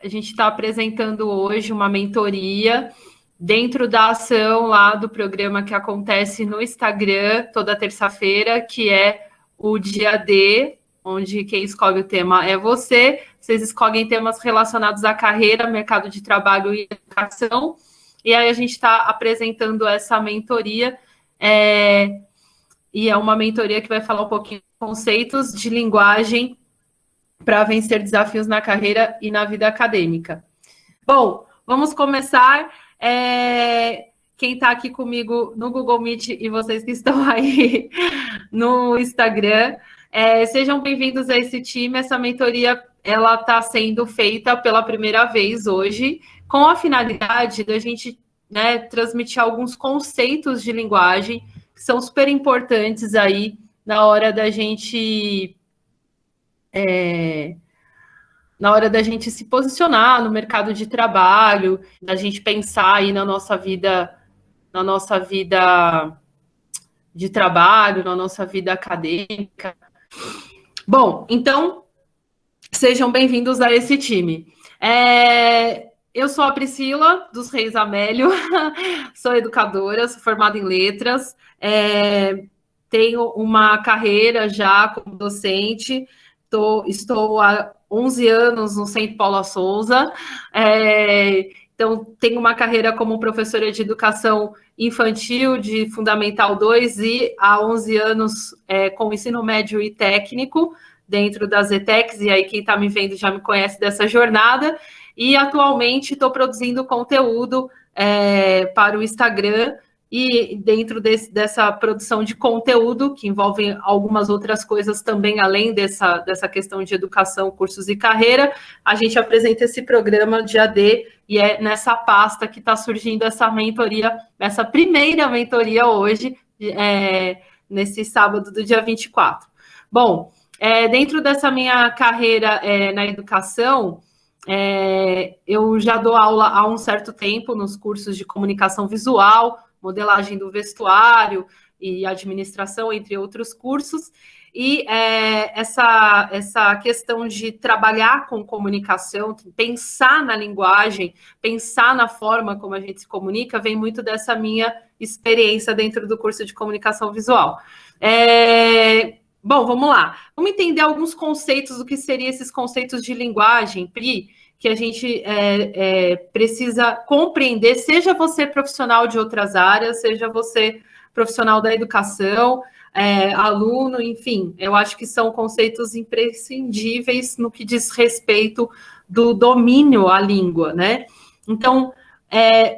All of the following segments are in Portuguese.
A gente está apresentando hoje uma mentoria dentro da ação lá do programa que acontece no Instagram toda terça-feira, que é o Dia D, onde quem escolhe o tema é você. Vocês escolhem temas relacionados à carreira, mercado de trabalho e educação. E aí a gente está apresentando essa mentoria, e é uma mentoria que vai falar um pouquinho de conceitos de linguagem para vencer desafios na carreira e na vida acadêmica. Bom, vamos começar. Quem está aqui comigo no Google Meet e vocês que estão aí no Instagram, sejam bem-vindos a esse time. Essa mentoria ela está sendo feita pela primeira vez hoje, com a finalidade da gente, né, transmitir alguns conceitos de linguagem que são super importantes aí na hora da gente se posicionar no mercado de trabalho, da gente pensar aí na nossa vida de trabalho, na nossa vida acadêmica. Bom, então, sejam bem-vindos a esse time. Eu sou a Priscila, dos Reis Amélio, sou educadora, sou formada em letras, tenho uma carreira já como docente, estou há 11 anos no Centro Paula Souza, então tenho uma carreira como professora de educação infantil de Fundamental 2 e há 11 anos com ensino médio e técnico dentro das ETECs, e aí quem está me vendo já me conhece dessa jornada, e atualmente estou produzindo conteúdo para o Instagram, e dentro dessa produção de conteúdo, que envolve algumas outras coisas também, além dessa questão de educação, cursos e carreira, a gente apresenta esse programa de AD, e é nessa pasta que está surgindo essa mentoria, essa primeira mentoria hoje, nesse sábado do dia 24. Bom, dentro dessa minha carreira na educação, eu já dou aula há um certo tempo nos cursos de comunicação visual, modelagem do vestuário e administração, entre outros cursos, e essa questão de trabalhar com comunicação, pensar na linguagem, pensar na forma como a gente se comunica, vem muito dessa minha experiência dentro do curso de comunicação visual. Bom, vamos lá. Vamos entender alguns conceitos, o que seriam esses conceitos de linguagem, Pri, que a gente precisa compreender, seja você profissional de outras áreas, seja você profissional da educação, aluno, enfim, eu acho que são conceitos imprescindíveis no que diz respeito do domínio à língua, né? Então,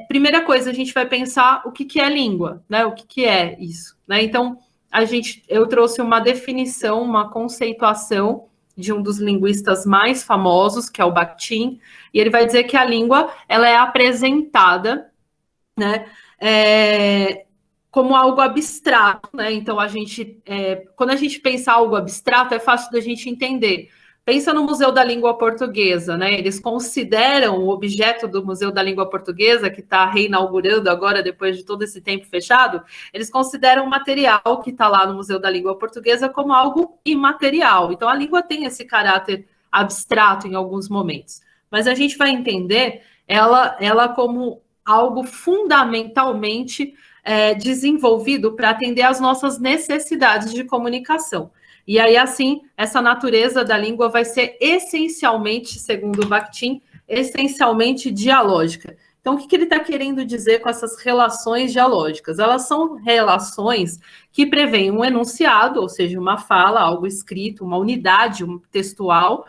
primeira coisa, a gente vai pensar o que é língua, né? O que é isso, né? Então, eu trouxe uma definição, uma conceituação de um dos linguistas mais famosos, que é o Bakhtin, e ele vai dizer que a língua ela é apresentada, né, como algo abstrato, né? Então quando a gente pensa algo abstrato, é fácil da gente entender. Pensa no Museu da Língua Portuguesa, né? Eles consideram o objeto do Museu da Língua Portuguesa, que está reinaugurando agora, depois de todo esse tempo fechado, eles consideram o material que está lá no Museu da Língua Portuguesa como algo imaterial. Então, a língua tem esse caráter abstrato em alguns momentos. Mas a gente vai entender ela como algo fundamentalmente desenvolvido para atender às nossas necessidades de comunicação. E aí, assim, essa natureza da língua vai ser essencialmente, segundo o Bakhtin, essencialmente dialógica. Então, o que ele está querendo dizer com essas relações dialógicas? Elas são relações que prevêem um enunciado, ou seja, uma fala, algo escrito, uma unidade textual,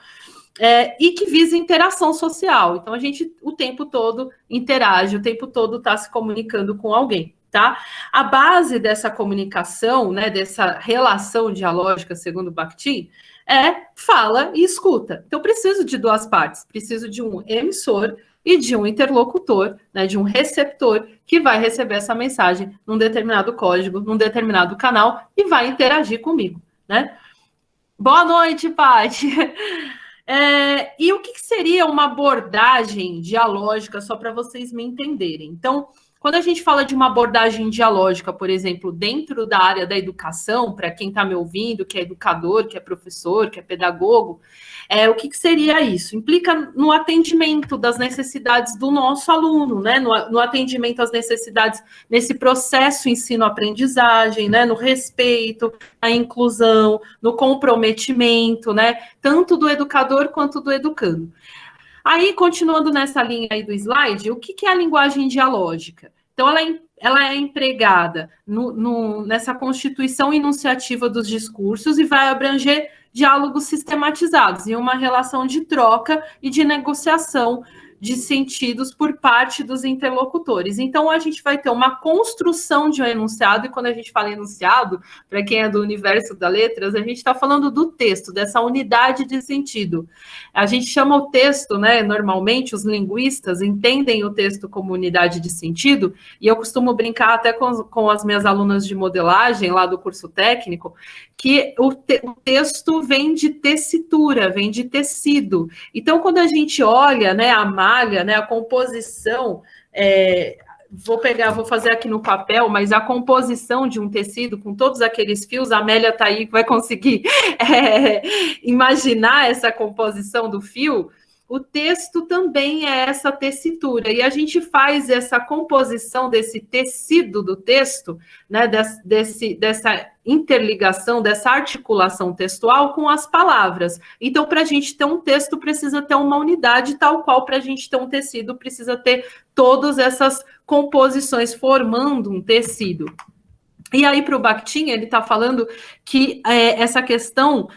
e que visa interação social. Então, a gente o tempo todo interage, o tempo todo está se comunicando com alguém. Tá? A base dessa comunicação, né, dessa relação dialógica, segundo Bakhtin, é fala e escuta. Então, preciso de duas partes. Preciso de um emissor e de um interlocutor, né, de um receptor, que vai receber essa mensagem num determinado código, num determinado canal, e vai interagir comigo. Né? Boa noite, Paty! E o que seria uma abordagem dialógica, só para vocês me entenderem? Então, Quando a gente fala de uma abordagem dialógica, por exemplo, dentro da área da educação, para quem está me ouvindo, que é educador, que é professor, que é pedagogo, o que seria isso? Implica no atendimento das necessidades do nosso aluno, né? No atendimento às necessidades nesse processo ensino-aprendizagem, né? No respeito, na inclusão, no comprometimento, né? Tanto do educador quanto do educando. Aí, continuando nessa linha aí do slide, o que é a linguagem dialógica? Então, ela é empregada nessa constituição enunciativa dos discursos e vai abranger diálogos sistematizados em uma relação de troca e de negociação de sentidos por parte dos interlocutores. Então, a gente vai ter uma construção de um enunciado, e quando a gente fala enunciado, para quem é do universo das letras, a gente está falando do texto, dessa unidade de sentido. A gente chama o texto, né, normalmente, os linguistas entendem o texto como unidade de sentido, e eu costumo brincar até com as minhas alunas de modelagem, lá do curso técnico, que o texto vem de tessitura, vem de tecido. Então, quando a gente olha, né, a malha, né, a composição, vou fazer aqui no papel, mas a composição de um tecido com todos aqueles fios, a Amélia está aí, vai conseguir imaginar essa composição do fio. O texto também é essa tessitura, e a gente faz essa composição desse tecido do texto, né, dessa interligação, dessa articulação textual com as palavras. Então, para a gente ter um texto, precisa ter uma unidade, tal qual para a gente ter um tecido, precisa ter todas essas composições formando um tecido. E aí, para o Bakhtin, ele está falando que essa questão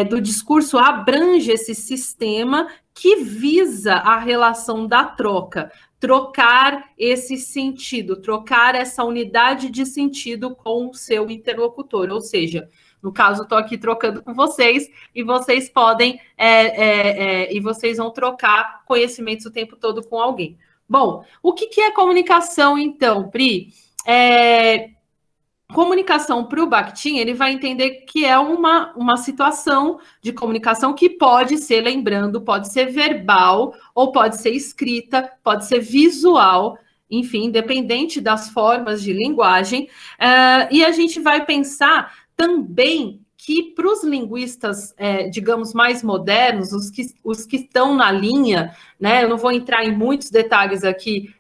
do discurso abrange esse sistema que visa a relação da troca, trocar esse sentido, trocar essa unidade de sentido com o seu interlocutor, ou seja, no caso, estou aqui trocando com vocês e vocês podem, e vocês vão trocar conhecimentos o tempo todo com alguém. Bom, o que é comunicação, então, Pri? Comunicação para o Bakhtin, ele vai entender que é uma situação de comunicação que pode ser, lembrando, pode ser verbal, ou pode ser escrita, pode ser visual, enfim, independente das formas de linguagem. E a gente vai pensar também que para os linguistas, digamos, mais modernos, os que estão na linha, né, eu não vou entrar em muitos detalhes aqui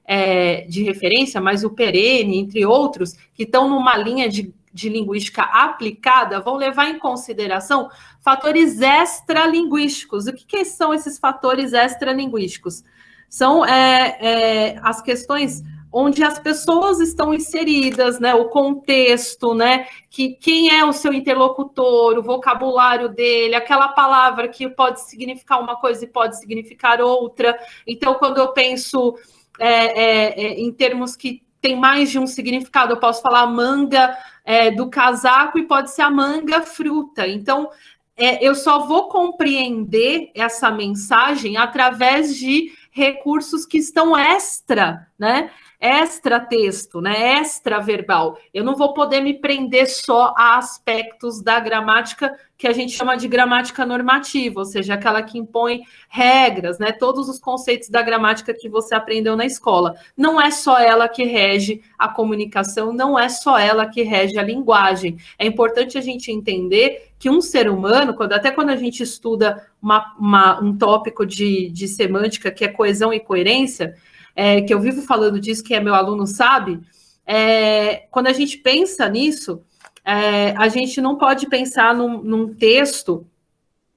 de referência, mas o Perene, entre outros, que estão numa linha de linguística aplicada, vão levar em consideração fatores extralinguísticos. O que são esses fatores extralinguísticos? São as questões onde as pessoas estão inseridas, né, o contexto, né, quem é o seu interlocutor, o vocabulário dele, aquela palavra que pode significar uma coisa e pode significar outra. Então, quando eu penso em termos que tem mais de um significado, eu posso falar manga do casaco e pode ser a manga fruta. Então, eu só vou compreender essa mensagem através de recursos que estão extra texto, né, extra verbal. Eu não vou poder me prender só a aspectos da gramática que a gente chama de gramática normativa, ou seja, aquela que impõe regras, né, todos os conceitos da gramática que você aprendeu na escola. Não é só ela que rege a comunicação, não é só ela que rege a linguagem. É importante a gente entender que um ser humano, até quando a gente estuda um tópico de semântica, que é coesão e coerência, que eu vivo falando disso, que meu aluno sabe, quando a gente pensa nisso, a gente não pode pensar num texto,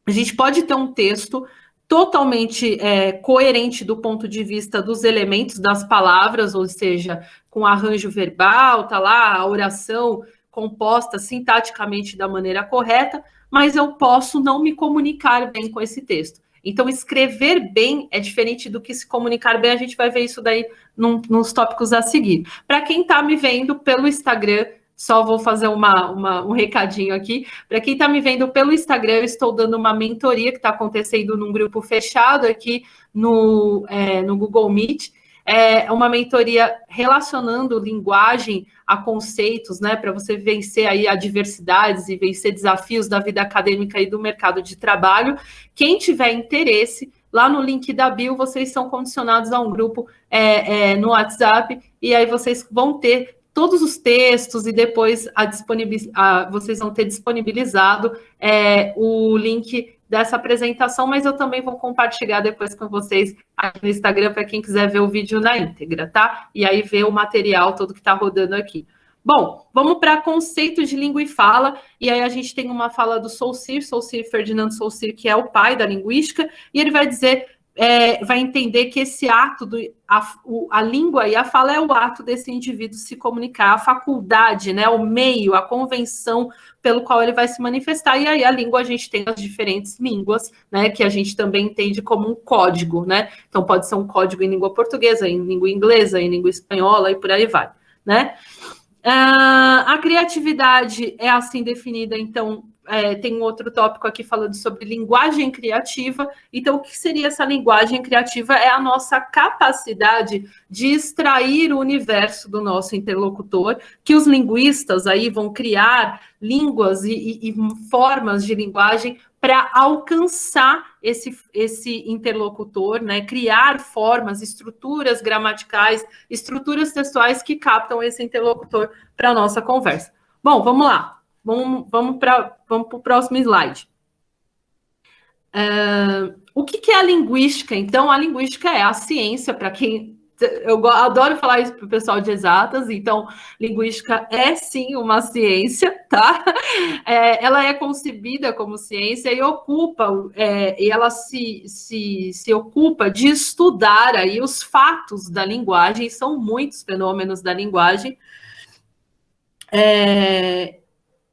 a gente pode ter um texto totalmente coerente do ponto de vista dos elementos das palavras, ou seja, com arranjo verbal, tá lá, a oração composta sintaticamente da maneira correta, mas eu posso não me comunicar bem com esse texto. Então, escrever bem é diferente do que se comunicar bem, a gente vai ver isso daí nos tópicos a seguir. Para quem está me vendo pelo Instagram, só vou fazer um recadinho aqui. Para quem está me vendo pelo Instagram, eu estou dando uma mentoria que está acontecendo num grupo fechado aqui no Google Meet. É uma mentoria relacionando linguagem a conceitos, né, para você vencer aí adversidades e vencer desafios da vida acadêmica e do mercado de trabalho. Quem tiver interesse, lá no link da bio, vocês são condicionados a um grupo no WhatsApp, e aí vocês vão ter todos os textos e depois vocês vão ter disponibilizado o link dessa apresentação, mas eu também vou compartilhar depois com vocês aqui no Instagram para quem quiser ver o vídeo na íntegra, tá? E aí ver o material todo que está rodando aqui. Bom, vamos para conceito de língua e fala, e aí a gente tem uma fala do Saussure Ferdinand Saussure, que é o pai da linguística, e ele vai dizer, vai entender que esse ato, a língua e a fala é o ato desse indivíduo se comunicar, a faculdade, né, o meio, a convenção pelo qual ele vai se manifestar, e aí a língua a gente tem as diferentes línguas, né, que a gente também entende como um código, né, então pode ser um código em língua portuguesa, em língua inglesa, em língua espanhola, e por aí vai, né. A criatividade é assim definida, então, tem um outro tópico aqui falando sobre linguagem criativa. Então, o que seria essa linguagem criativa? É a nossa capacidade de extrair o universo do nosso interlocutor, que os linguistas aí vão criar línguas e formas de linguagem para alcançar esse interlocutor, né? Criar formas, estruturas gramaticais, estruturas textuais que captam esse interlocutor para a nossa conversa. Bom, vamos lá. Vamos para o próximo slide. O que é a linguística? Então, a linguística é a ciência, para quem... Eu adoro falar isso para o pessoal de exatas, então, linguística é sim uma ciência, tá? Ela é concebida como ciência e ela se ocupa de estudar aí os fatos da linguagem, são muitos fenômenos da linguagem,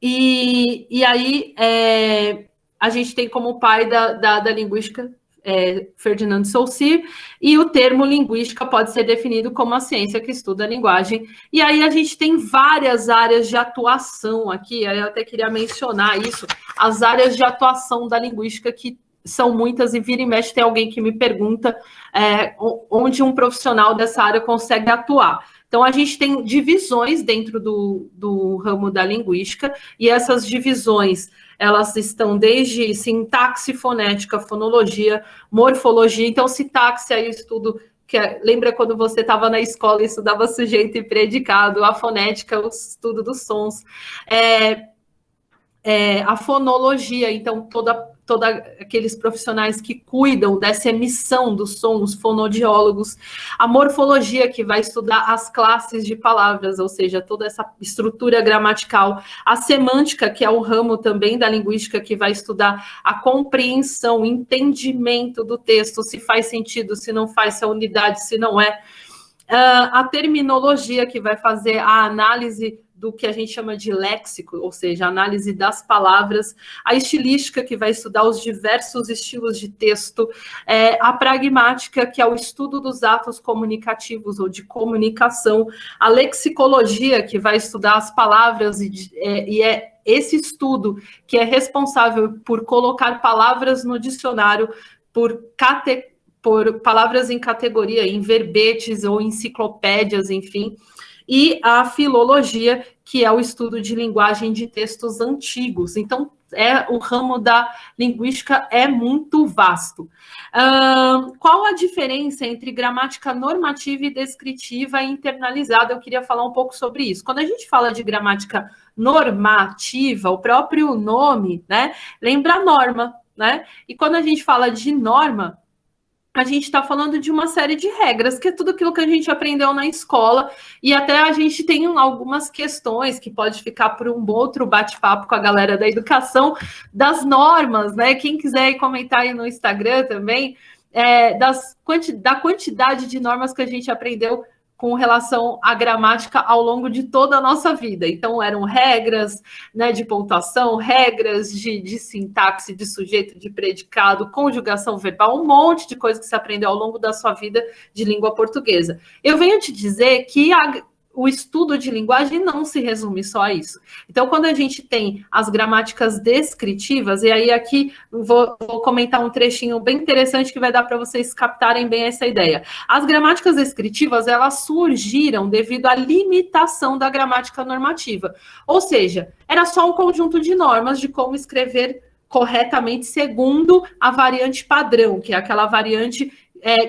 e aí a gente tem como pai da linguística Ferdinand Saussure, e o termo linguística pode ser definido como a ciência que estuda a linguagem. E aí a gente tem várias áreas de atuação aqui, eu até queria mencionar isso, as áreas de atuação da linguística, que são muitas, e vira e mexe tem alguém que me pergunta onde um profissional dessa área consegue atuar. Então, a gente tem divisões dentro do ramo da linguística, e essas divisões, elas estão desde sintaxe, fonética, fonologia, morfologia. Então, sintaxe é o estudo lembra quando você estava na escola e estudava sujeito e predicado, a fonética, o estudo dos sons, a fonologia, então, toda aqueles profissionais que cuidam dessa emissão dos sons, fonodiólogos, a morfologia, que vai estudar as classes de palavras, ou seja, toda essa estrutura gramatical, a semântica, que é o ramo também da linguística, que vai estudar a compreensão, o entendimento do texto, se faz sentido, se não faz, se é unidade, se não é, a terminologia, que vai fazer a análise do que a gente chama de léxico, ou seja, a análise das palavras, a estilística, que vai estudar os diversos estilos de texto, a pragmática, que é o estudo dos atos comunicativos ou de comunicação, a lexicologia, que vai estudar as palavras, e é esse estudo que é responsável por colocar palavras no dicionário, por palavras em categoria, em verbetes ou enciclopédias, enfim, e a filologia, que é o estudo de linguagem de textos antigos. Então, o ramo da linguística é muito vasto. Qual a diferença entre gramática normativa e descritiva e internalizada? Eu queria falar um pouco sobre isso. Quando a gente fala de gramática normativa, o próprio nome, né, lembra norma, né? E quando a gente fala de norma, a gente está falando de uma série de regras, que é tudo aquilo que a gente aprendeu na escola, e até a gente tem algumas questões que pode ficar por um outro bate-papo com a galera da educação, das normas, né? Quem quiser comentar aí no Instagram também, da quantidade de normas que a gente aprendeu com relação à gramática ao longo de toda a nossa vida. Então, eram regras, né, de pontuação, regras de sintaxe, de sujeito, de predicado, conjugação verbal, um monte de coisa que você aprendeu ao longo da sua vida de língua portuguesa. Eu venho te dizer que o estudo de linguagem não se resume só a isso. Então, quando a gente tem as gramáticas descritivas, e aí aqui vou comentar um trechinho bem interessante que vai dar para vocês captarem bem essa ideia. As gramáticas descritivas, elas surgiram devido à limitação da gramática normativa. Ou seja, era só um conjunto de normas de como escrever corretamente segundo a variante padrão, que é aquela variante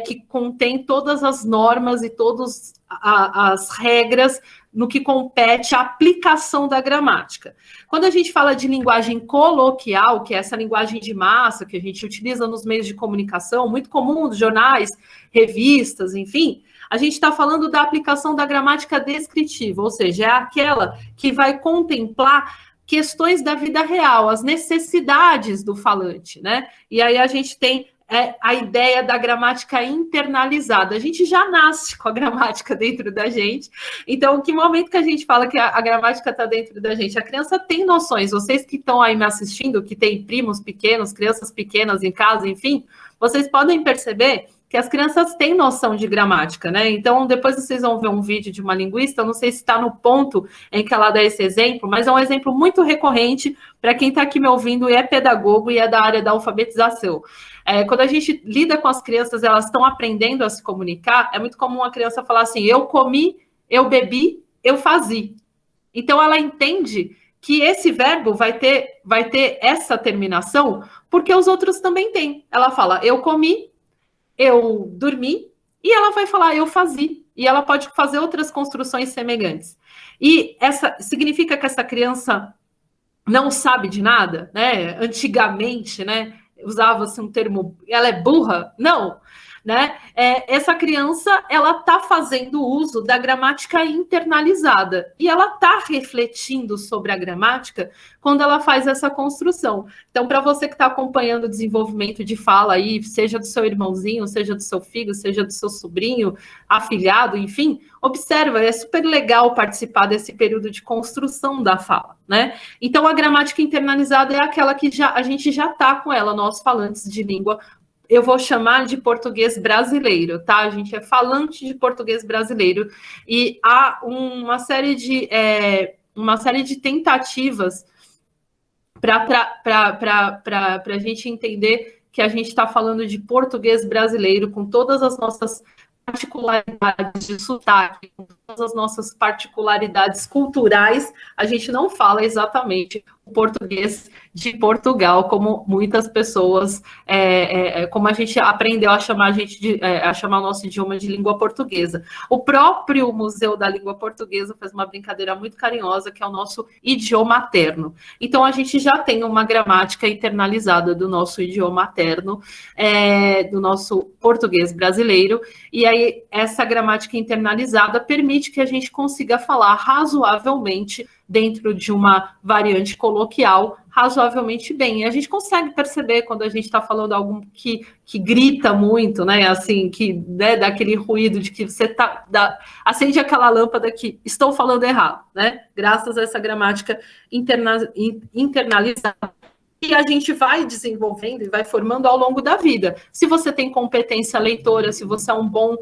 que contém todas as normas e todas as regras no que compete à aplicação da gramática. Quando a gente fala de linguagem coloquial, que é essa linguagem de massa que a gente utiliza nos meios de comunicação, muito comum nos jornais, revistas, enfim, a gente está falando da aplicação da gramática descritiva, ou seja, é aquela que vai contemplar questões da vida real, as necessidades do falante, né? E aí a gente tem a ideia da gramática internalizada. A gente já nasce com a gramática dentro da gente. Então, que momento que a gente fala que a gramática está dentro da gente? A criança tem noções. Vocês que estão aí me assistindo, que têm primos pequenos, crianças pequenas em casa, enfim, vocês podem perceber que as crianças têm noção de gramática, né? Então, depois vocês vão ver um vídeo de uma linguista, eu não sei se está no ponto em que ela dá esse exemplo, mas é um exemplo muito recorrente para quem está aqui me ouvindo e é pedagogo e é da área da alfabetização. Quando a gente lida com as crianças, elas estão aprendendo a se comunicar, é muito comum a criança falar assim, eu comi, eu bebi, eu fazia. Então, ela entende que esse verbo vai ter essa terminação, porque os outros também têm. Ela fala, eu comi, eu dormi, e ela vai falar, eu fazia. E ela pode fazer outras construções semelhantes. E significa que essa criança não sabe de nada, né? Antigamente, né? Usava-se um termo, ela é burra? Não, né? Essa criança, ela está fazendo uso da gramática internalizada e ela está refletindo sobre a gramática quando ela faz essa construção. Então, para você que está acompanhando o desenvolvimento de fala aí, seja do seu irmãozinho, seja do seu filho, seja do seu sobrinho, afilhado, enfim, observa, é super legal participar desse período de construção da fala, né? Então, a gramática internalizada é aquela que a gente já está com ela, nós falantes de língua, eu vou chamar de português brasileiro, tá? A gente é falante de português brasileiro e há uma série de tentativas para a gente entender que a gente está falando de português brasileiro com todas as nossas particularidades de sotaque, com todas as nossas particularidades culturais, a gente não fala exatamente o português de Portugal, como muitas pessoas, como a gente aprendeu a chamar o nosso idioma de língua portuguesa. O próprio Museu da Língua Portuguesa faz uma brincadeira muito carinhosa, que é o nosso idioma materno. Então, a gente já tem uma gramática internalizada do nosso idioma materno, do nosso português brasileiro, e aí essa gramática internalizada permite que a gente consiga falar razoavelmente dentro de uma variante coloquial razoavelmente bem. E a gente consegue perceber quando a gente está falando algo que grita muito, né? Assim, que dá aquele ruído de que você acende aquela lâmpada que estou falando errado, né? Graças a essa gramática internalizada. E a gente vai desenvolvendo e vai formando ao longo da vida. Se você tem competência leitora, se você é um bom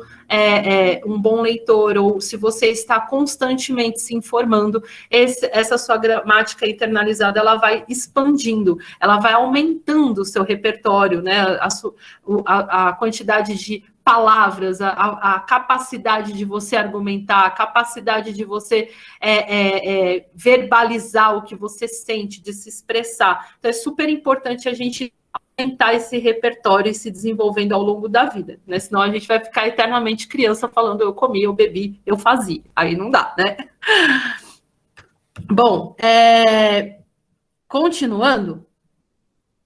leitor, ou se você está constantemente se informando, essa sua gramática internalizada, ela vai expandindo, ela vai aumentando o seu repertório, né? A quantidade de palavras, a capacidade de você argumentar, a capacidade de você verbalizar o que você sente, de se expressar. Então, é super importante a gente aumentar esse repertório e se desenvolvendo ao longo da vida, né? Senão a gente vai ficar eternamente criança falando eu comi, eu bebi, eu fazia. Aí não dá, né? Bom, continuando,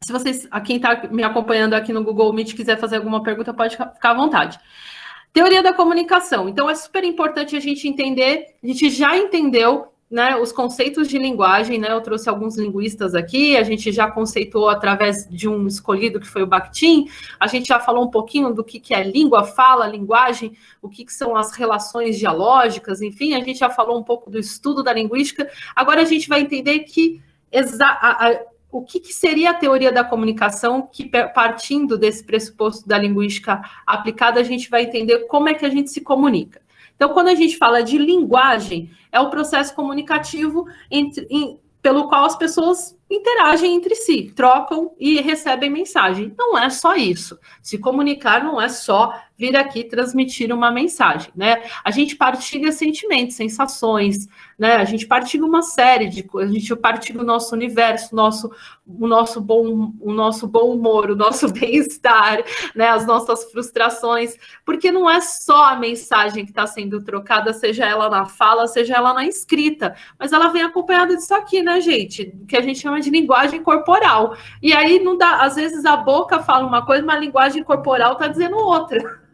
se vocês, quem está me acompanhando aqui no Google Meet, quiser fazer alguma pergunta, pode ficar à vontade. Teoria da comunicação. Então, é super importante a gente entender, a gente já entendeu, né, os conceitos de linguagem, né? Eu trouxe alguns linguistas aqui, a gente já conceituou através de um escolhido que foi o Bakhtin, a gente já falou um pouquinho do que é língua, fala, linguagem, o que são as relações dialógicas, enfim, a gente já falou um pouco do estudo da linguística. Agora a gente vai entender que o que seria a teoria da comunicação, que partindo desse pressuposto da linguística aplicada, a gente vai entender como é que a gente se comunica. Então, quando a gente fala de linguagem, é o processo comunicativo pelo qual as pessoas interagem entre si, trocam e recebem mensagem. Não é só isso. Se comunicar não é só vir aqui transmitir uma mensagem, né? A gente partilha sentimentos, sensações, né? A gente partilha uma série de coisas, a gente partilha o nosso universo, o nosso bom humor, o nosso bem-estar, né? As nossas frustrações, porque não é só a mensagem que está sendo trocada, seja ela na fala, seja ela na escrita, mas ela vem acompanhada disso aqui, né, gente? Que a gente chama de linguagem corporal. E aí não dá, às vezes a boca fala uma coisa, mas a linguagem corporal está dizendo outra.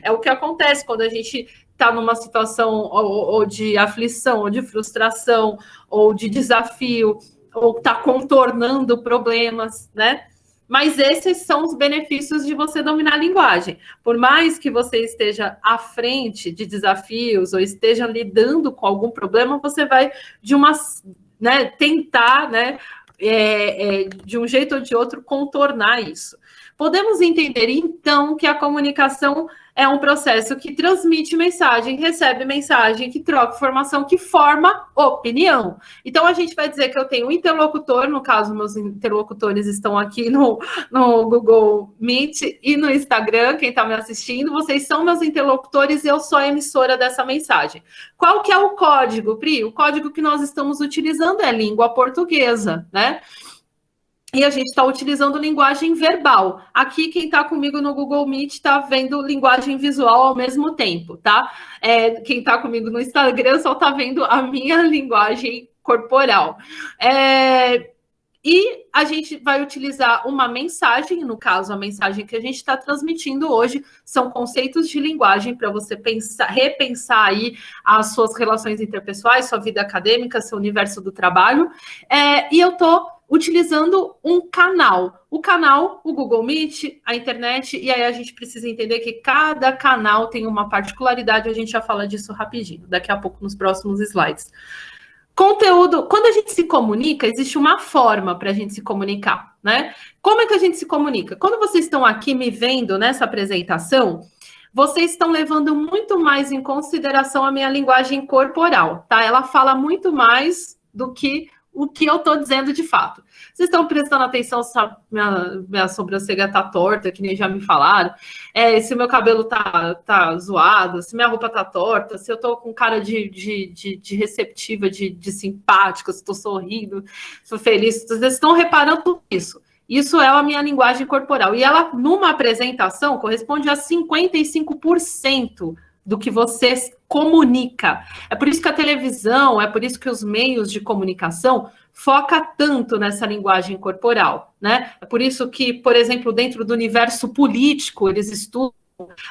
É o que acontece quando a gente está numa situação ou de aflição, ou de frustração, ou de desafio, ou está contornando problemas, né? Mas esses são os benefícios de você dominar a linguagem. Por mais que você esteja à frente de desafios ou esteja lidando com algum problema, você vai tentar, né, de um jeito ou de outro, contornar isso. Podemos entender, então, que a comunicação é um processo que transmite mensagem, recebe mensagem, que troca informação, que forma opinião. Então, a gente vai dizer que eu tenho um interlocutor, no caso, meus interlocutores estão aqui no Google Meet e no Instagram, quem está me assistindo, vocês são meus interlocutores e eu sou a emissora dessa mensagem. Qual que é o código, Pri? O código que nós estamos utilizando é língua portuguesa, né? E a gente está utilizando linguagem verbal. Aqui, quem está comigo no Google Meet está vendo linguagem visual ao mesmo tempo, tá? Quem está comigo no Instagram só está vendo a minha linguagem corporal. E a gente vai utilizar uma mensagem, no caso, a mensagem que a gente está transmitindo hoje são conceitos de linguagem para você repensar aí as suas relações interpessoais, sua vida acadêmica, seu universo do trabalho. E eu estou utilizando um canal. O canal, o Google Meet, a internet, e aí a gente precisa entender que cada canal tem uma particularidade, a gente já fala disso rapidinho, daqui a pouco nos próximos slides. Conteúdo, quando a gente se comunica, existe uma forma para a gente se comunicar, né? Como é que a gente se comunica? Quando vocês estão aqui me vendo nessa apresentação, vocês estão levando muito mais em consideração a minha linguagem corporal, tá? Ela fala muito mais do que o que eu estou dizendo de fato. Vocês estão prestando atenção se a minha sobrancelha está torta, que nem já me falaram, se meu cabelo tá zoado, se minha roupa tá torta, se eu estou com cara de receptiva, de simpática, se estou sorrindo, sou feliz. Vocês estão reparando tudo isso. Isso é a minha linguagem corporal. E ela, numa apresentação, corresponde a 55% do que você comunica. É por isso que a televisão, é por isso que os meios de comunicação foca tanto nessa linguagem corporal, né? É por isso que, por exemplo, dentro do universo político, eles estudam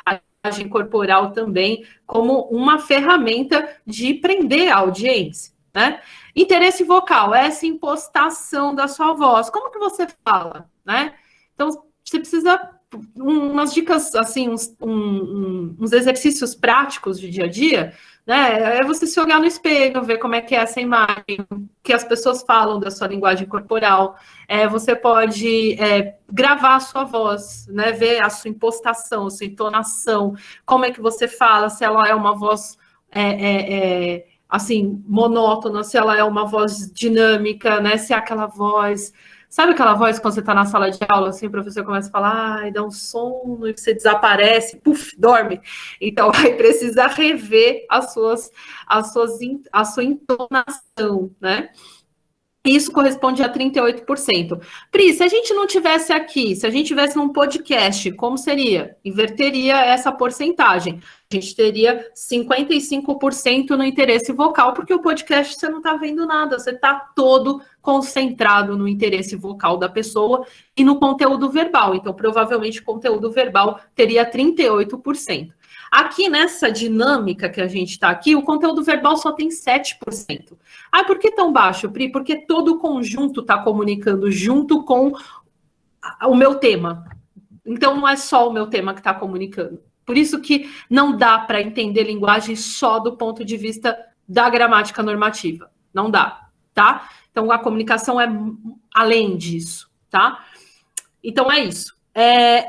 a linguagem corporal também como uma ferramenta de prender a audiência, né? Interesse vocal, essa impostação da sua voz. Como que você fala, né? Então, você precisa umas dicas, assim, uns exercícios práticos de dia a dia, né? É você se olhar no espelho, ver como é que é essa imagem, que as pessoas falam da sua linguagem corporal. Você pode gravar a sua voz, né? Ver a sua impostação, a sua entonação, como é que você fala, se ela é uma voz assim, monótona, se ela é uma voz dinâmica, né? Se é aquela voz... Sabe aquela voz quando você está na sala de aula, assim, o professor começa a falar, dá um sono, e você desaparece, puf, dorme. Então, vai precisar rever a sua entonação, né? Isso corresponde a 38%. Pri, se a gente não tivesse aqui, se a gente tivesse num podcast, como seria? Inverteria essa porcentagem. A gente teria 55% no interesse vocal, porque o podcast você não está vendo nada, você está todo concentrado no interesse vocal da pessoa e no conteúdo verbal. Então, provavelmente, o conteúdo verbal teria 38%. Aqui nessa dinâmica que a gente está aqui, o conteúdo verbal só tem 7%. Ah, por que tão baixo, Pri? Porque todo o conjunto está comunicando junto com o meu tema. Então, não é só o meu tema que está comunicando. Por isso que não dá para entender linguagem só do ponto de vista da gramática normativa. Não dá, tá? Então, a comunicação é além disso, tá? Então, é isso.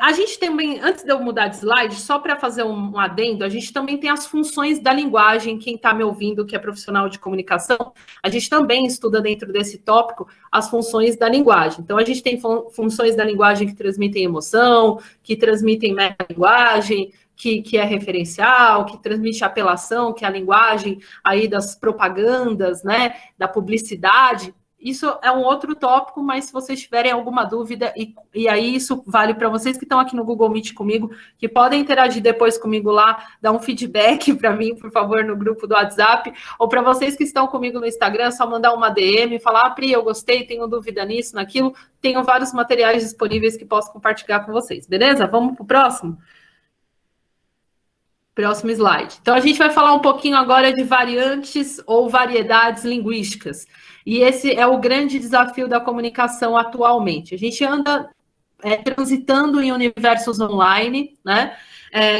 A gente também, antes de eu mudar de slide, só para fazer um adendo, a gente também tem as funções da linguagem. Quem está me ouvindo, que é profissional de comunicação, a gente também estuda dentro desse tópico as funções da linguagem. Então, a gente tem funções da linguagem que transmitem emoção, que transmitem metalinguagem, que é referencial, que transmite apelação, que é a linguagem aí das propagandas, né, da publicidade. Isso é um outro tópico, mas se vocês tiverem alguma dúvida, e aí isso vale para vocês que estão aqui no Google Meet comigo, que podem interagir depois comigo lá, dar um feedback para mim, por favor, no grupo do WhatsApp, ou para vocês que estão comigo no Instagram, só mandar uma DM, falar, Pri, eu gostei, tenho dúvida nisso, naquilo, tenho vários materiais disponíveis que posso compartilhar com vocês, beleza? Vamos para o próximo? Próximo slide. Então, a gente vai falar um pouquinho agora de variantes ou variedades linguísticas. E esse é o grande desafio da comunicação atualmente. A gente anda transitando em universos online, né?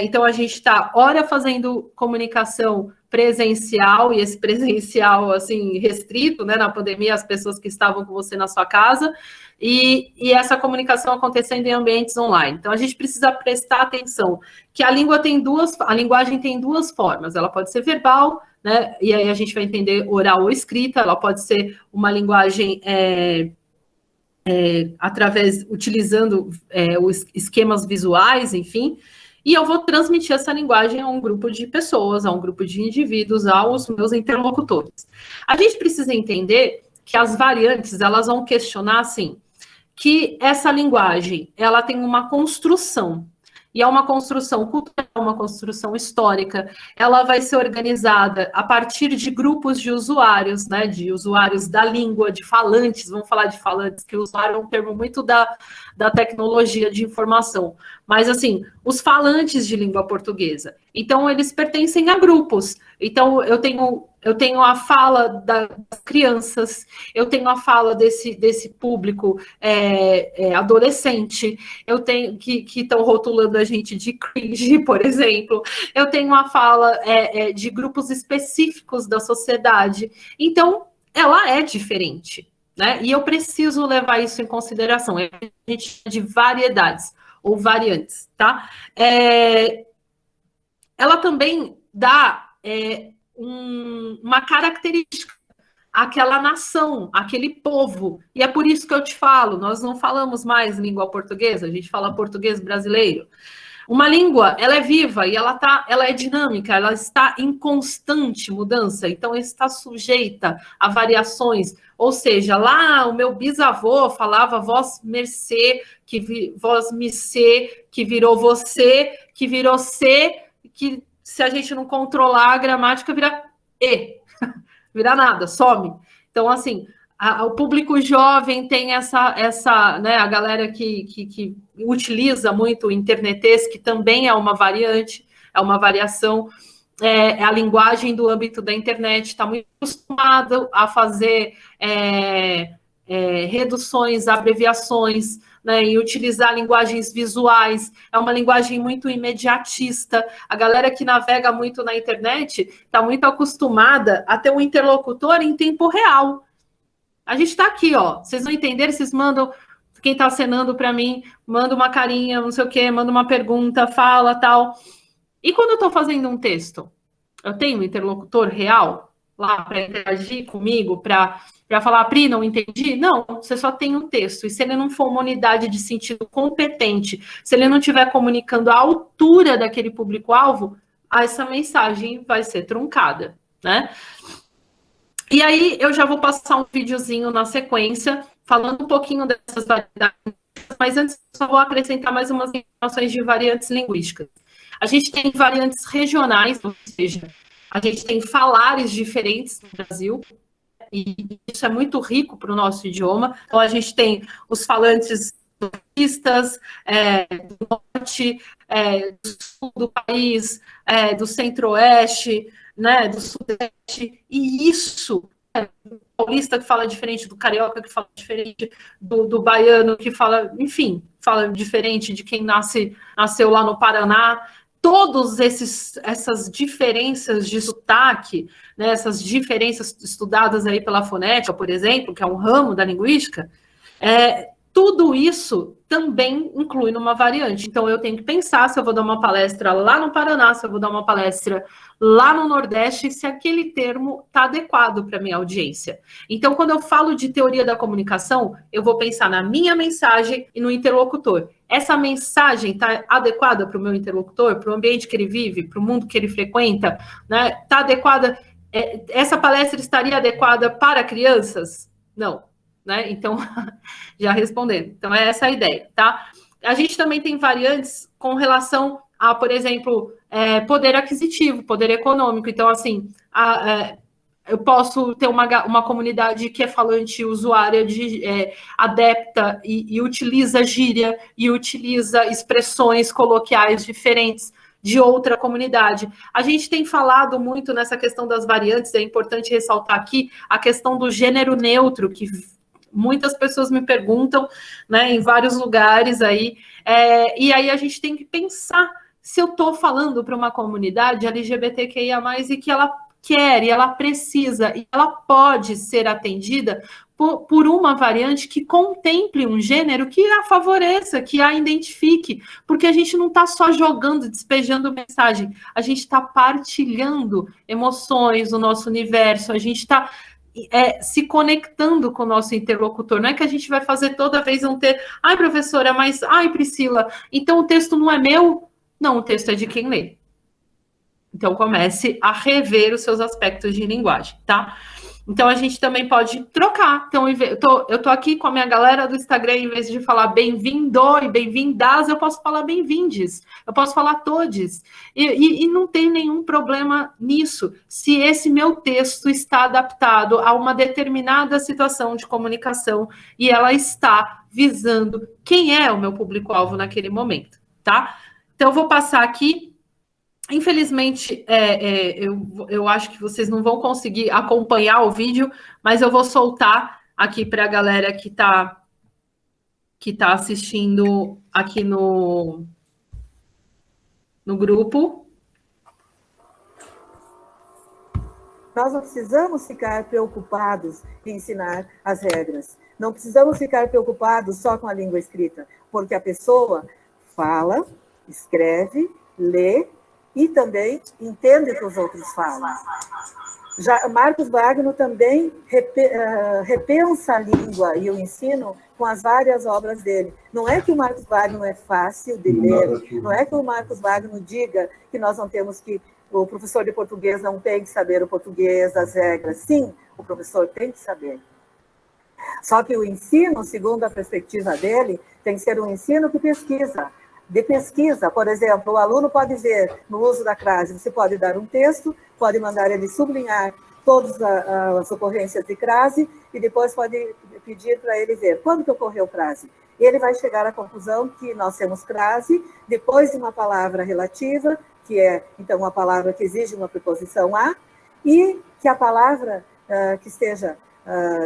Então, a gente está, ora, fazendo comunicação presencial, e esse presencial, assim, restrito, né? Na pandemia, as pessoas que estavam com você na sua casa, e essa comunicação acontecendo em ambientes online. Então, a gente precisa prestar atenção que a linguagem tem duas formas. Ela pode ser verbal, né? E aí a gente vai entender oral ou escrita. Ela pode ser uma linguagem utilizando os esquemas visuais, enfim. E eu vou transmitir essa linguagem a um grupo de pessoas, a um grupo de indivíduos, aos meus interlocutores. A gente precisa entender que as variantes, elas vão questionar, assim, que essa linguagem, ela tem uma construção, e é uma construção cultural, uma construção histórica, ela vai ser organizada a partir de grupos de usuários, né, de usuários da língua, de falantes, vamos falar de falantes, que o usuário é um termo muito da tecnologia de informação, mas, assim, os falantes de língua portuguesa, então, eles pertencem a grupos, então, eu tenho a fala das crianças, eu tenho a fala desse público adolescente, eu tenho que estão rotulando a gente de cringe, por exemplo, eu tenho a fala de grupos específicos da sociedade. Então, ela é diferente, né? E eu preciso levar isso em consideração. A gente chama de variedades ou variantes, tá? Ela também dá uma característica àquela nação, àquele povo. E é por isso que eu te falo, nós não falamos mais língua portuguesa, a gente fala português brasileiro. Uma língua, ela é viva e ela é dinâmica, ela está em constante mudança, então está sujeita a variações. Ou seja, lá o meu bisavô falava vós mercê, vós me ser, que virou você, que virou ser, que se a gente não controlar a gramática vira vira nada, some. Então, assim, o público jovem tem essa né, a galera que utiliza muito o internetês, que também é uma variante, é uma variação, a linguagem do âmbito da internet está muito acostumado a fazer reduções, abreviações, né, e utilizar linguagens visuais, é uma linguagem muito imediatista. A galera que navega muito na internet está muito acostumada a ter um interlocutor em tempo real. A gente está aqui, ó. Vocês não entenderem, vocês mandam. Quem está acenando para mim, manda uma carinha, não sei o quê, manda uma pergunta, fala, tal. E quando eu estou fazendo um texto, eu tenho um interlocutor real lá para interagir comigo, para falar, Pri, não entendi? Não, você só tem um texto. E se ele não for uma unidade de sentido competente, se ele não estiver comunicando a altura daquele público-alvo, essa mensagem vai ser truncada, né? E aí eu já vou passar um videozinho na sequência, falando um pouquinho dessas variedades, mas antes só vou acrescentar mais umas informações de variantes linguísticas. A gente tem variantes regionais, ou seja, a gente tem falares diferentes no Brasil, e isso é muito rico para o nosso idioma. Então, a gente tem os falantes nortistas, do norte, do sul do país, do centro-oeste, né, do sudeste, e isso, o paulista que fala diferente do carioca, que fala diferente do baiano, que fala, enfim, fala diferente de quem nasceu lá no Paraná. Todas essas diferenças de sotaque, né, essas diferenças estudadas aí pela fonética, por exemplo, que é um ramo da linguística, tudo isso também inclui numa variante. Então, eu tenho que pensar se eu vou dar uma palestra lá no Paraná, se eu vou dar uma palestra lá no Nordeste, se aquele termo está adequado para a minha audiência. Então, quando eu falo de teoria da comunicação, eu vou pensar na minha mensagem e no interlocutor. Essa mensagem está adequada para o meu interlocutor, para o ambiente que ele vive, para o mundo que ele frequenta, né? Está adequada? Essa palestra estaria adequada para crianças? Não. Né? Então, já respondendo. Então, é essa a ideia, tá? A gente também tem variantes com relação a, por exemplo, poder aquisitivo, poder econômico. Então, assim, eu posso ter uma comunidade que é falante usuária, adepta e utiliza gíria e utiliza expressões coloquiais diferentes de outra comunidade. A gente tem falado muito nessa questão das variantes, é importante ressaltar aqui a questão do gênero neutro, que muitas pessoas me perguntam, né, em vários lugares aí, e aí a gente tem que pensar se eu estou falando para uma comunidade LGBTQIA+, e que ela quer, e ela precisa, e ela pode ser atendida por uma variante que contemple um gênero que a favoreça, que a identifique, porque a gente não está só jogando, despejando mensagem, a gente está partilhando emoções no nosso universo, a gente está se conectando com o nosso interlocutor. Não é que a gente vai fazer toda vez um texto. Ai, professora, mas... Ai, Priscila, então o texto não é meu? Não, o texto é de quem lê. Então, comece a rever os seus aspectos de linguagem, tá? Então, a gente também pode trocar. Então, eu tô aqui com a minha galera do Instagram, em vez de falar bem-vindo e bem-vindas, eu posso falar bem-vindes, eu posso falar todes. E não tem nenhum problema nisso, se esse meu texto está adaptado a uma determinada situação de comunicação e ela está visando quem é o meu público-alvo naquele momento, tá? Então, eu vou passar aqui. Infelizmente, eu acho que vocês não vão conseguir acompanhar o vídeo, mas eu vou soltar aqui para a galera que tá assistindo aqui no grupo. Nós não precisamos ficar preocupados em ensinar as regras. Não precisamos ficar preocupados só com a língua escrita, porque a pessoa fala, escreve, lê, e também entende o que os outros falam. Já Marcos Wagner também repensa a língua e o ensino com as várias obras dele. Não é que o Marcos Wagner é fácil de ler, não é que o Marcos Wagner diga que nós não temos que, o professor de português não tem que saber o português, as regras. Sim, o professor tem que saber. Só que o ensino, segundo a perspectiva dele, tem que ser um ensino que pesquisa. De pesquisa, por exemplo, o aluno pode ver no uso da crase, você pode dar um texto, pode mandar ele sublinhar todas as ocorrências de crase e depois pode pedir para ele ver quando que ocorreu crase. Ele vai chegar à conclusão que nós temos crase depois de uma palavra relativa, que é, então, uma palavra que exige uma preposição a, e que a palavra que esteja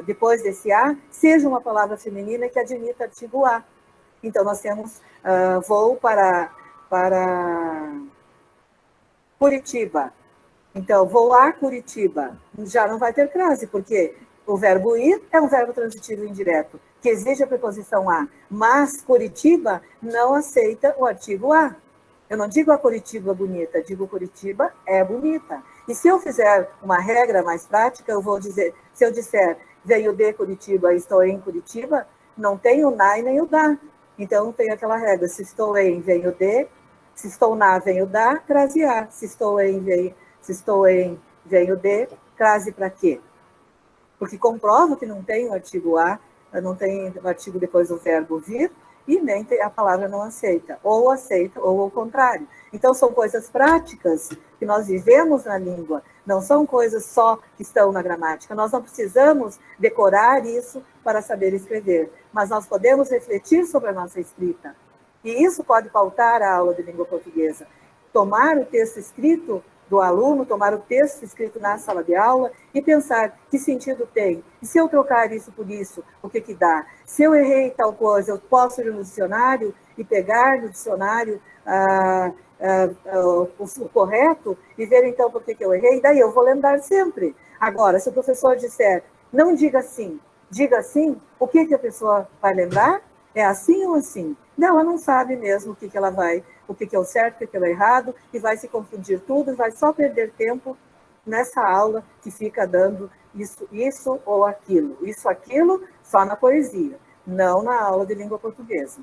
depois desse a seja uma palavra feminina que admita artigo a. Então, nós temos voo para Curitiba. Então, vou a Curitiba. Já não vai ter crase, porque o verbo ir é um verbo transitivo indireto, que exige a preposição a. Mas Curitiba não aceita o artigo a. Eu não digo a Curitiba bonita, digo Curitiba é bonita. E se eu fizer uma regra mais prática, eu vou dizer, se eu disser venho de Curitiba, estou em Curitiba, não tem o na e nem o da. Então, tem aquela regra, se estou em, venho de, se estou na, venho da, crase a. Se estou em, venho de, crase para quê? Porque comprova que não tem o artigo a, não tem o artigo depois do verbo vir, e nem a palavra não aceita, ou ao contrário. Então, são coisas práticas que nós vivemos na língua, não são coisas só que estão na gramática. Nós não precisamos decorar isso para saber escrever, mas nós podemos refletir sobre a nossa escrita. E isso pode pautar a aula de língua portuguesa. Tomar o texto escrito do aluno, tomar o texto escrito na sala de aula e pensar que sentido tem. E se eu trocar isso por isso, o que dá? Se eu errei tal coisa, eu posso ir no dicionário e pegar no dicionário o correto e ver então por que eu errei, daí eu vou lembrar sempre. Agora, se o professor disser, não diga assim, diga assim, o que a pessoa vai lembrar? É assim ou assim? Não, ela não sabe mesmo o que ela vai, o que é o certo, o que é o errado, e vai se confundir tudo, vai só perder tempo nessa aula que fica dando isso ou aquilo. Isso, aquilo, só na poesia, não na aula de língua portuguesa.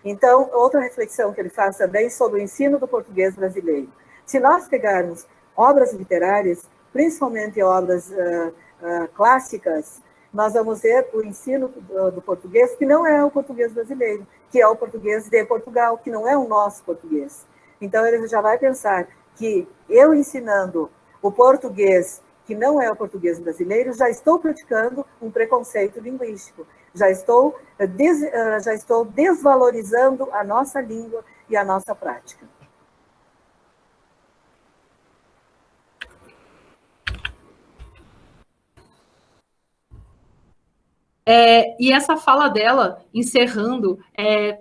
Então, outra reflexão que ele faz também sobre o ensino do português brasileiro. Se nós pegarmos obras literárias, principalmente obras clássicas, nós vamos ver o ensino do português, que não é o português brasileiro, que é o português de Portugal, que não é o nosso português. Então, ele já vai pensar que eu ensinando o português, que não é o português brasileiro, já estou praticando um preconceito linguístico, já estou desvalorizando a nossa língua e a nossa prática. E essa fala dela, encerrando,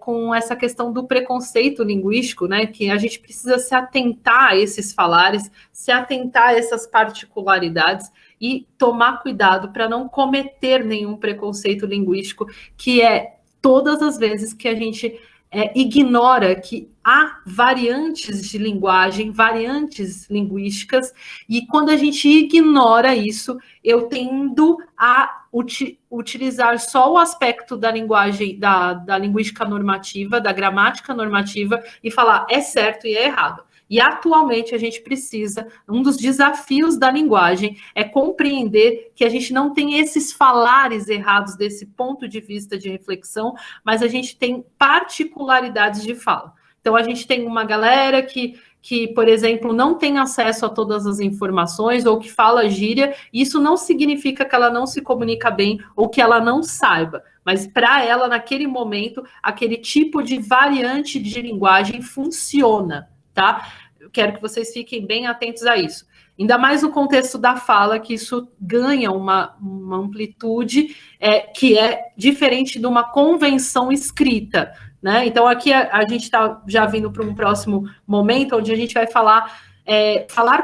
com essa questão do preconceito linguístico, né, que a gente precisa se atentar a esses falares, se atentar a essas particularidades e tomar cuidado para não cometer nenhum preconceito linguístico, que é todas as vezes que a gente ignora que há variantes de linguagem, variantes linguísticas, e quando a gente ignora isso, eu tendo a utilizar só o aspecto da linguagem, da linguística normativa, da gramática normativa, e falar é certo e é errado. E atualmente a gente precisa, um dos desafios da linguagem é compreender que a gente não tem esses falares errados desse ponto de vista de reflexão, mas a gente tem particularidades de fala. Então a gente tem uma galera que, por exemplo, não tem acesso a todas as informações ou que fala gíria, isso não significa que ela não se comunica bem ou que ela não saiba, mas para ela, naquele momento, aquele tipo de variante de linguagem funciona, tá? Eu quero que vocês fiquem bem atentos a isso. Ainda mais no contexto da fala, que isso ganha uma amplitude que é diferente de uma convenção escrita, né? Então, aqui a gente está já vindo para um próximo momento, onde a gente vai falar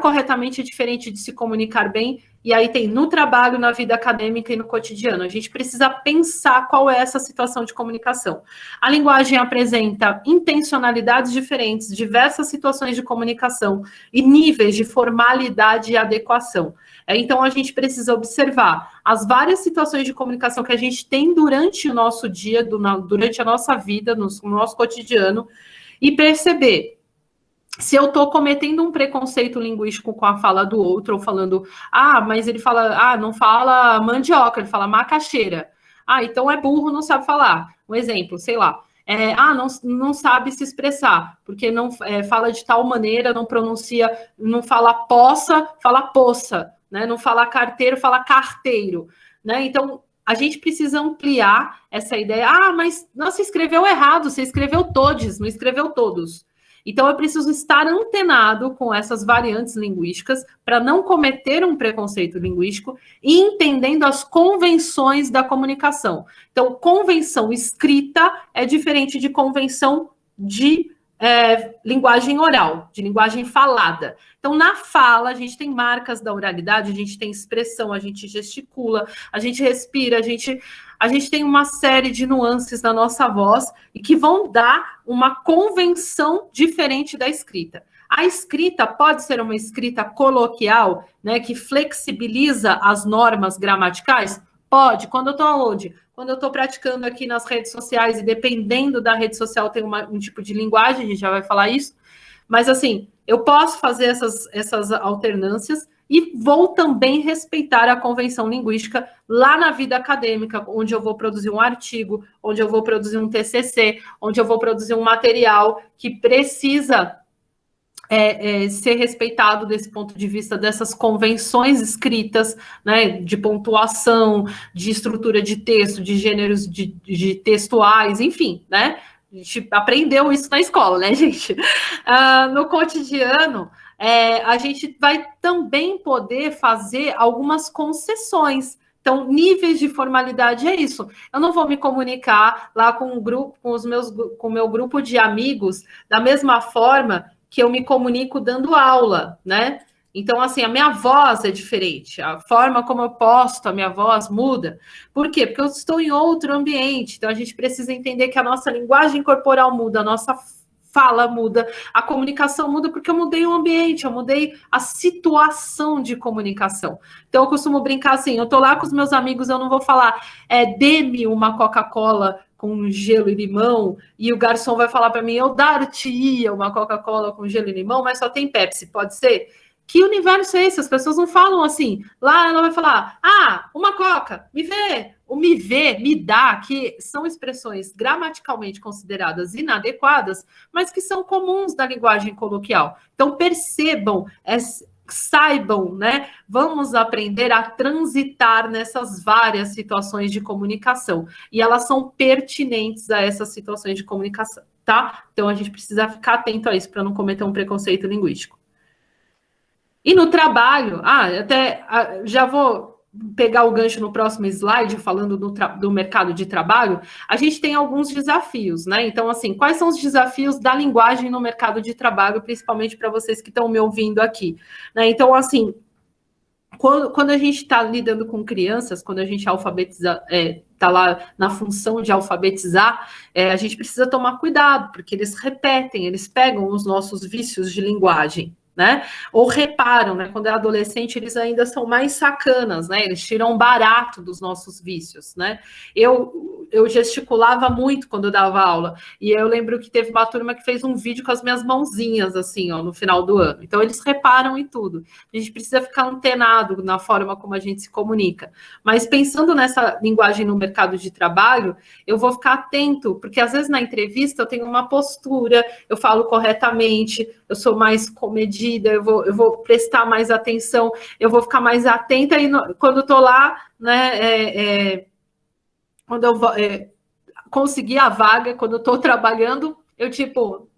corretamente é diferente de se comunicar bem, e aí tem no trabalho, na vida acadêmica e no cotidiano. A gente precisa pensar qual é essa situação de comunicação. A linguagem apresenta intencionalidades diferentes, diversas situações de comunicação e níveis de formalidade e adequação. Então, a gente precisa observar as várias situações de comunicação que a gente tem durante o nosso dia, durante a nossa vida, no nosso cotidiano, e perceber se eu estou cometendo um preconceito linguístico com a fala do outro, ou falando, mas ele fala, não fala mandioca, ele fala macaxeira. Então é burro, não sabe falar. Um exemplo, sei lá. Não sabe se expressar, porque não fala de tal maneira, não pronuncia, não fala poça, fala poça, né? Não fala carteiro, fala carteiro, né? Então, a gente precisa ampliar essa ideia. Mas você escreveu errado, você escreveu todes, não escreveu todos. Então, eu preciso estar antenado com essas variantes linguísticas para não cometer um preconceito linguístico e entendendo as convenções da comunicação. Então, convenção escrita é diferente de convenção de linguagem oral, de linguagem falada. Então, na fala, a gente tem marcas da oralidade, a gente tem expressão, a gente gesticula, a gente respira, a gente tem uma série de nuances na nossa voz e que vão dar uma convenção diferente da escrita. A escrita pode ser uma escrita coloquial, né, que flexibiliza as normas gramaticais? Pode. Quando eu estou aonde? Quando eu estou praticando aqui nas redes sociais, e dependendo da rede social tem um tipo de linguagem, a gente já vai falar isso, mas assim, eu posso fazer essas alternâncias e vou também respeitar a convenção linguística lá na vida acadêmica, onde eu vou produzir um artigo, onde eu vou produzir um TCC, onde eu vou produzir um material que precisa ser respeitado desse ponto de vista dessas convenções escritas, né, de pontuação, de estrutura de texto, de gêneros de textuais, enfim, né? A gente aprendeu isso na escola, né, gente? No cotidiano, a gente vai também poder fazer algumas concessões. Então, níveis de formalidade é isso. Eu não vou me comunicar lá com o grupo, com o meu grupo de amigos da mesma forma que eu me comunico dando aula, né? Então, assim, a minha voz é diferente, a forma como eu posto a minha voz muda. Por quê? Porque eu estou em outro ambiente, então a gente precisa entender que a nossa linguagem corporal muda, a nossa fala muda, a comunicação muda, porque eu mudei o ambiente, eu mudei a situação de comunicação. Então, eu costumo brincar assim, eu tô lá com os meus amigos, eu não vou falar, dê-me uma Coca-Cola com gelo e limão, e o garçom vai falar para mim, eu dar-te-ia uma Coca-Cola com gelo e limão, mas só tem Pepsi, pode ser? Que universo é esse? As pessoas não falam assim. Lá ela vai falar, uma Coca, me vê, o me vê, me dá, que são expressões gramaticalmente consideradas inadequadas, mas que são comuns da linguagem coloquial. Então, percebam, saibam, né? Vamos aprender a transitar nessas várias situações de comunicação. E elas são pertinentes a essas situações de comunicação, tá? Então, a gente precisa ficar atento a isso para não cometer um preconceito linguístico. E no trabalho, já vou pegar o gancho no próximo slide, falando do mercado de trabalho, a gente tem alguns desafios, né? Então, assim, quais são os desafios da linguagem no mercado de trabalho, principalmente para vocês que estão me ouvindo aqui, né? Então, assim, quando a gente está lidando com crianças, quando a gente alfabetiza, está lá na função de alfabetizar, a gente precisa tomar cuidado, porque eles repetem, eles pegam os nossos vícios de linguagem, né? Ou reparam, né? Quando é adolescente, eles ainda são mais sacanas, né? Eles tiram barato dos nossos vícios, né? Eu gesticulava muito quando eu dava aula, e eu lembro que teve uma turma que fez um vídeo com as minhas mãozinhas, assim, ó, no final do ano. Então, eles reparam em tudo. A gente precisa ficar antenado na forma como a gente se comunica. Mas pensando nessa linguagem no mercado de trabalho, eu vou ficar atento, porque às vezes na entrevista eu tenho uma postura, eu falo corretamente, eu sou mais comedida, eu vou prestar mais atenção, eu vou ficar mais atenta, e quando eu tô lá, né, quando eu conseguir a vaga, quando eu tô trabalhando, eu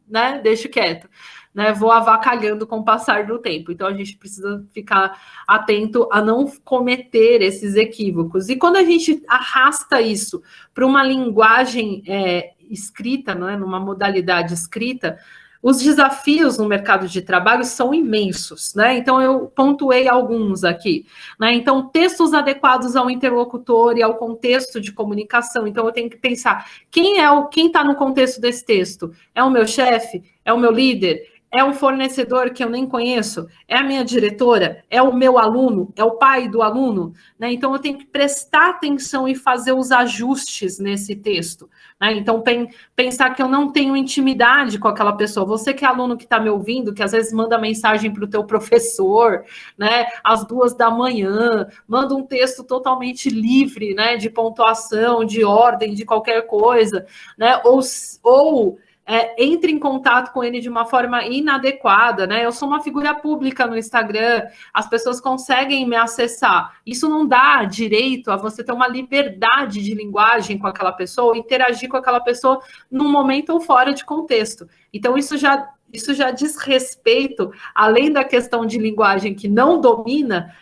né, deixo quieto, né, vou avacalhando com o passar do tempo. Então, a gente precisa ficar atento a não cometer esses equívocos. E quando a gente arrasta isso para uma linguagem escrita, né, numa modalidade escrita, os desafios no mercado de trabalho são imensos, né? Então, eu pontuei alguns aqui, né? Então, textos adequados ao interlocutor e ao contexto de comunicação. Então, eu tenho que pensar, quem está no contexto desse texto? É o meu chefe? É o meu líder? É um fornecedor que eu nem conheço? É a minha diretora? É o meu aluno? É o pai do aluno? Né? Então, eu tenho que prestar atenção e fazer os ajustes nesse texto. Né? Então, pensar que eu não tenho intimidade com aquela pessoa. Você que é aluno que está me ouvindo, que às vezes manda mensagem para o teu professor, né, às 2 da manhã, manda um texto totalmente livre, né, de pontuação, de ordem, de qualquer coisa, né, ou entre em contato com ele de uma forma inadequada, né? Eu sou uma figura pública no Instagram, as pessoas conseguem me acessar. Isso não dá direito a você ter uma liberdade de linguagem com aquela pessoa, interagir com aquela pessoa num momento ou fora de contexto. Então, isso já diz respeito, além da questão de linguagem que não domina,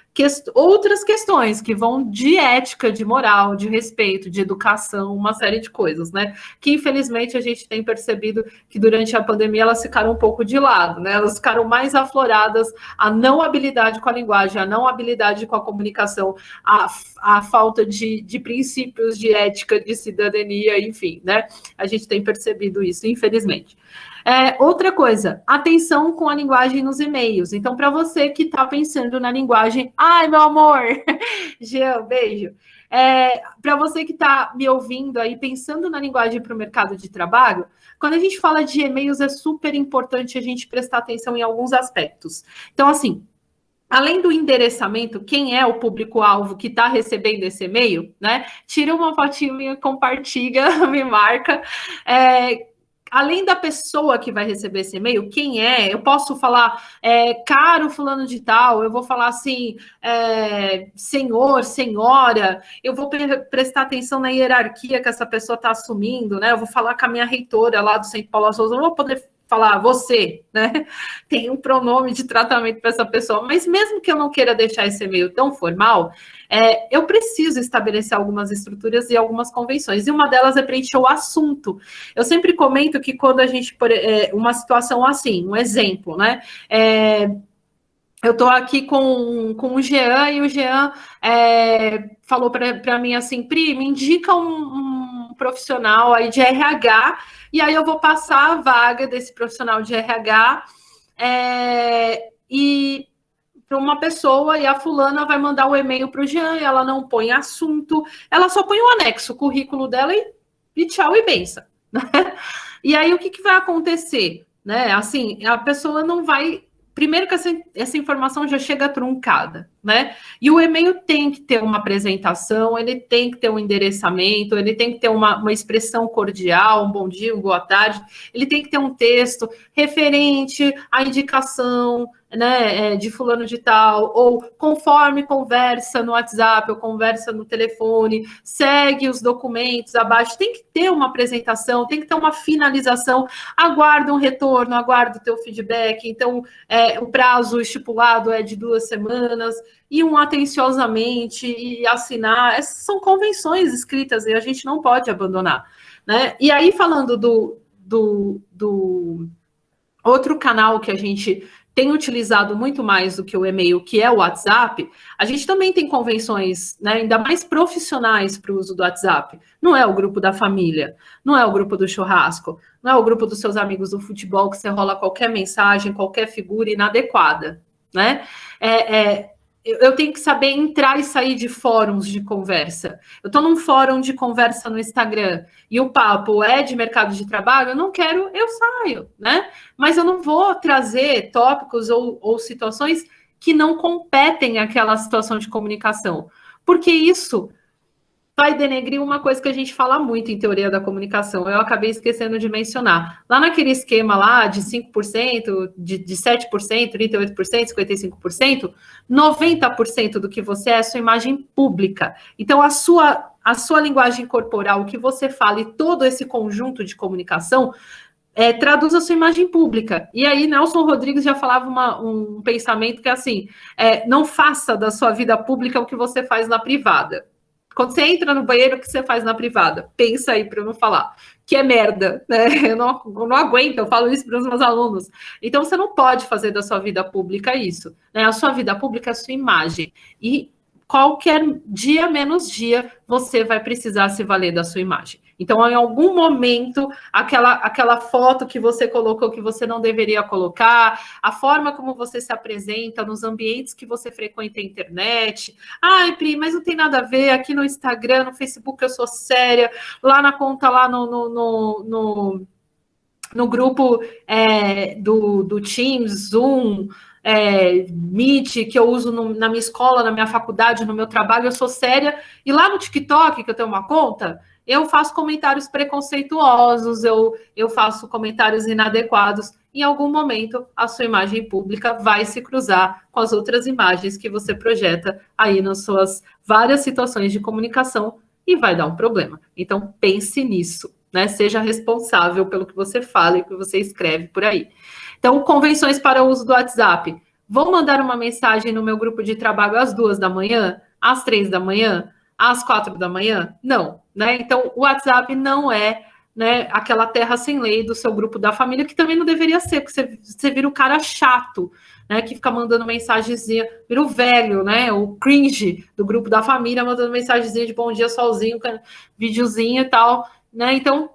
outras questões que vão de ética, de moral, de respeito, de educação, uma série de coisas, né? Que, infelizmente, a gente tem percebido que durante a pandemia elas ficaram um pouco de lado, né? Elas ficaram mais afloradas a não habilidade com a linguagem, a não habilidade com a comunicação, a falta de princípios de ética, de cidadania, enfim, né? A gente tem percebido isso, infelizmente. Outra coisa, atenção com a linguagem nos e-mails. Então, para você que está pensando na linguagem... Ai, meu amor! Jean, beijo. Para você que está me ouvindo aí, pensando na linguagem para o mercado de trabalho, quando a gente fala de e-mails, é super importante a gente prestar atenção em alguns aspectos. Então, assim, além do endereçamento, quem é o público-alvo que está recebendo esse e-mail, né? Tira uma fotinha minha, compartilha, me marca. Além da pessoa que vai receber esse e-mail, quem é? Eu posso falar, caro fulano de tal, eu vou falar assim, senhor, senhora, eu vou prestar atenção na hierarquia que essa pessoa está assumindo, né? Eu vou falar com a minha reitora lá do Centro Paula Souza, eu não vou poder falar você, né? Tem um pronome de tratamento para essa pessoa, mas mesmo que eu não queira deixar esse e-mail tão formal, eu preciso estabelecer algumas estruturas e algumas convenções, e uma delas é preencher o assunto. Eu sempre comento que quando a gente, uma situação assim, um exemplo, né? eu estou aqui com o Jean, e o Jean falou para mim assim, Pri, me indica um profissional aí de RH, e aí eu vou passar a vaga desse profissional de RH e para uma pessoa, e a fulana vai mandar o e-mail para o Jean, e ela não põe assunto, ela só põe o anexo, o currículo dela e tchau e benção. Né? E aí o que vai acontecer? Né? Assim, a pessoa não vai... Primeiro que essa informação já chega truncada, né? E o e-mail tem que ter uma apresentação, ele tem que ter um endereçamento, ele tem que ter uma expressão cordial, um bom dia, uma boa tarde, ele tem que ter um texto referente à indicação, né, de fulano de tal, ou conforme conversa no WhatsApp ou conversa no telefone, segue os documentos abaixo, tem que ter uma apresentação, tem que ter uma finalização, aguarda um retorno, aguarda o teu feedback, então o prazo estipulado é de 2 semanas, e um atenciosamente, e assinar, essas são convenções escritas e a gente não pode abandonar, né? E aí, falando do outro canal que a gente tem utilizado muito mais do que o e-mail, que é o WhatsApp, a gente também tem convenções, né, ainda mais profissionais para o uso do WhatsApp. Não é o grupo da família, não é o grupo do churrasco, não é o grupo dos seus amigos do futebol que você rola qualquer mensagem, qualquer figura inadequada, né? Eu tenho que saber entrar e sair de fóruns de conversa. Eu estou num fórum de conversa no Instagram e o papo é de mercado de trabalho, eu não quero, eu saio, né? Mas eu não vou trazer tópicos ou situações que não competem àquela situação de comunicação, porque isso vai denegrir uma coisa que a gente fala muito em teoria da comunicação. Eu acabei esquecendo de mencionar. Lá naquele esquema lá de 5%, de 7%, 38%, 55%, 90% do que você é sua imagem pública. Então, a sua linguagem corporal, o que você fala e todo esse conjunto de comunicação traduz a sua imagem pública. E aí, Nelson Rodrigues já falava um pensamento que é assim, não faça da sua vida pública o que você faz na privada. Quando você entra no banheiro, o que você faz na privada? Pensa aí para eu não falar. Que é merda, né? Eu não aguento, eu falo isso para os meus alunos. Então, você não pode fazer da sua vida pública isso. Né? A sua vida pública é a sua imagem. E qualquer dia menos dia, você vai precisar se valer da sua imagem. Então, em algum momento, aquela foto que você colocou que você não deveria colocar, a forma como você se apresenta nos ambientes que você frequenta a internet. Ai, Pri, mas não tem nada a ver. Aqui no Instagram, no Facebook, eu sou séria. Lá na conta, lá no grupo do Teams, Zoom, Meet, que eu uso na minha escola, na minha faculdade, no meu trabalho, eu sou séria. E lá no TikTok, que eu tenho uma conta, eu faço comentários preconceituosos, eu faço comentários inadequados. Em algum momento, a sua imagem pública vai se cruzar com as outras imagens que você projeta aí nas suas várias situações de comunicação e vai dar um problema. Então, pense nisso, né? Seja responsável pelo que você fala e que você escreve por aí. Então, convenções para o uso do WhatsApp. Vou mandar uma mensagem no meu grupo de trabalho às 2 da manhã, às 3 da manhã, às 4 da manhã? Não, né? Então, o WhatsApp não é, né, aquela terra sem lei do seu grupo da família, que também não deveria ser, porque você vira o cara chato, né, que fica mandando mensagenzinha, vira o velho, né, o cringe do grupo da família, mandando mensagenzinha de bom dia, solzinho, videozinho e tal, né? Então,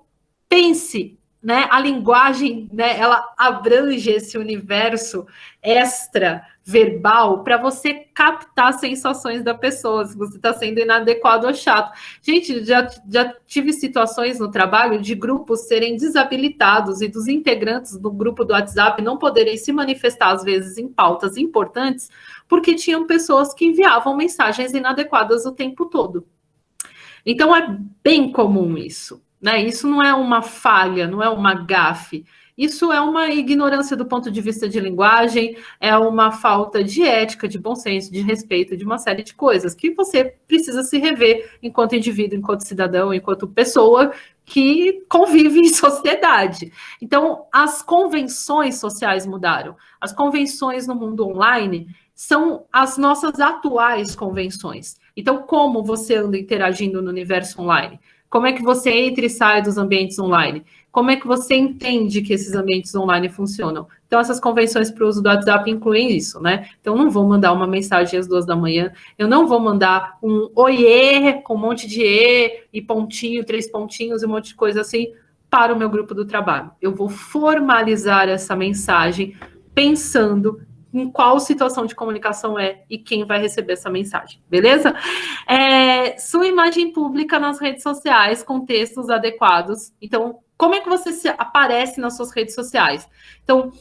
pense, né, a linguagem, né, ela abrange esse universo extra verbal para você captar sensações da pessoa, se você está sendo inadequado ou chato. Gente, já tive situações no trabalho de grupos serem desabilitados e dos integrantes do grupo do WhatsApp não poderem se manifestar, às vezes, em pautas importantes, porque tinham pessoas que enviavam mensagens inadequadas o tempo todo. Então, é bem comum isso. Né? Isso não é uma falha, não é uma gafe. Isso é uma ignorância do ponto de vista de linguagem, é uma falta de ética, de bom senso, de respeito, de uma série de coisas que você precisa se rever enquanto indivíduo, enquanto cidadão, enquanto pessoa que convive em sociedade. Então, as convenções sociais mudaram. As convenções no mundo online são as nossas atuais convenções. Então, como você anda interagindo no universo online? Como é que você entra e sai dos ambientes online? Como é que você entende que esses ambientes online funcionam? Então, essas convenções para o uso do WhatsApp incluem isso, né? Então, não vou mandar uma mensagem às 2 da manhã, eu não vou mandar um oiê com um monte de e pontinho, 3 pontinhos e um monte de coisa assim para o meu grupo do trabalho. Eu vou formalizar essa mensagem pensando em qual situação de comunicação é e quem vai receber essa mensagem, beleza? Sua imagem pública nas redes sociais com textos adequados. Então, como é que você aparece nas suas redes sociais? Então,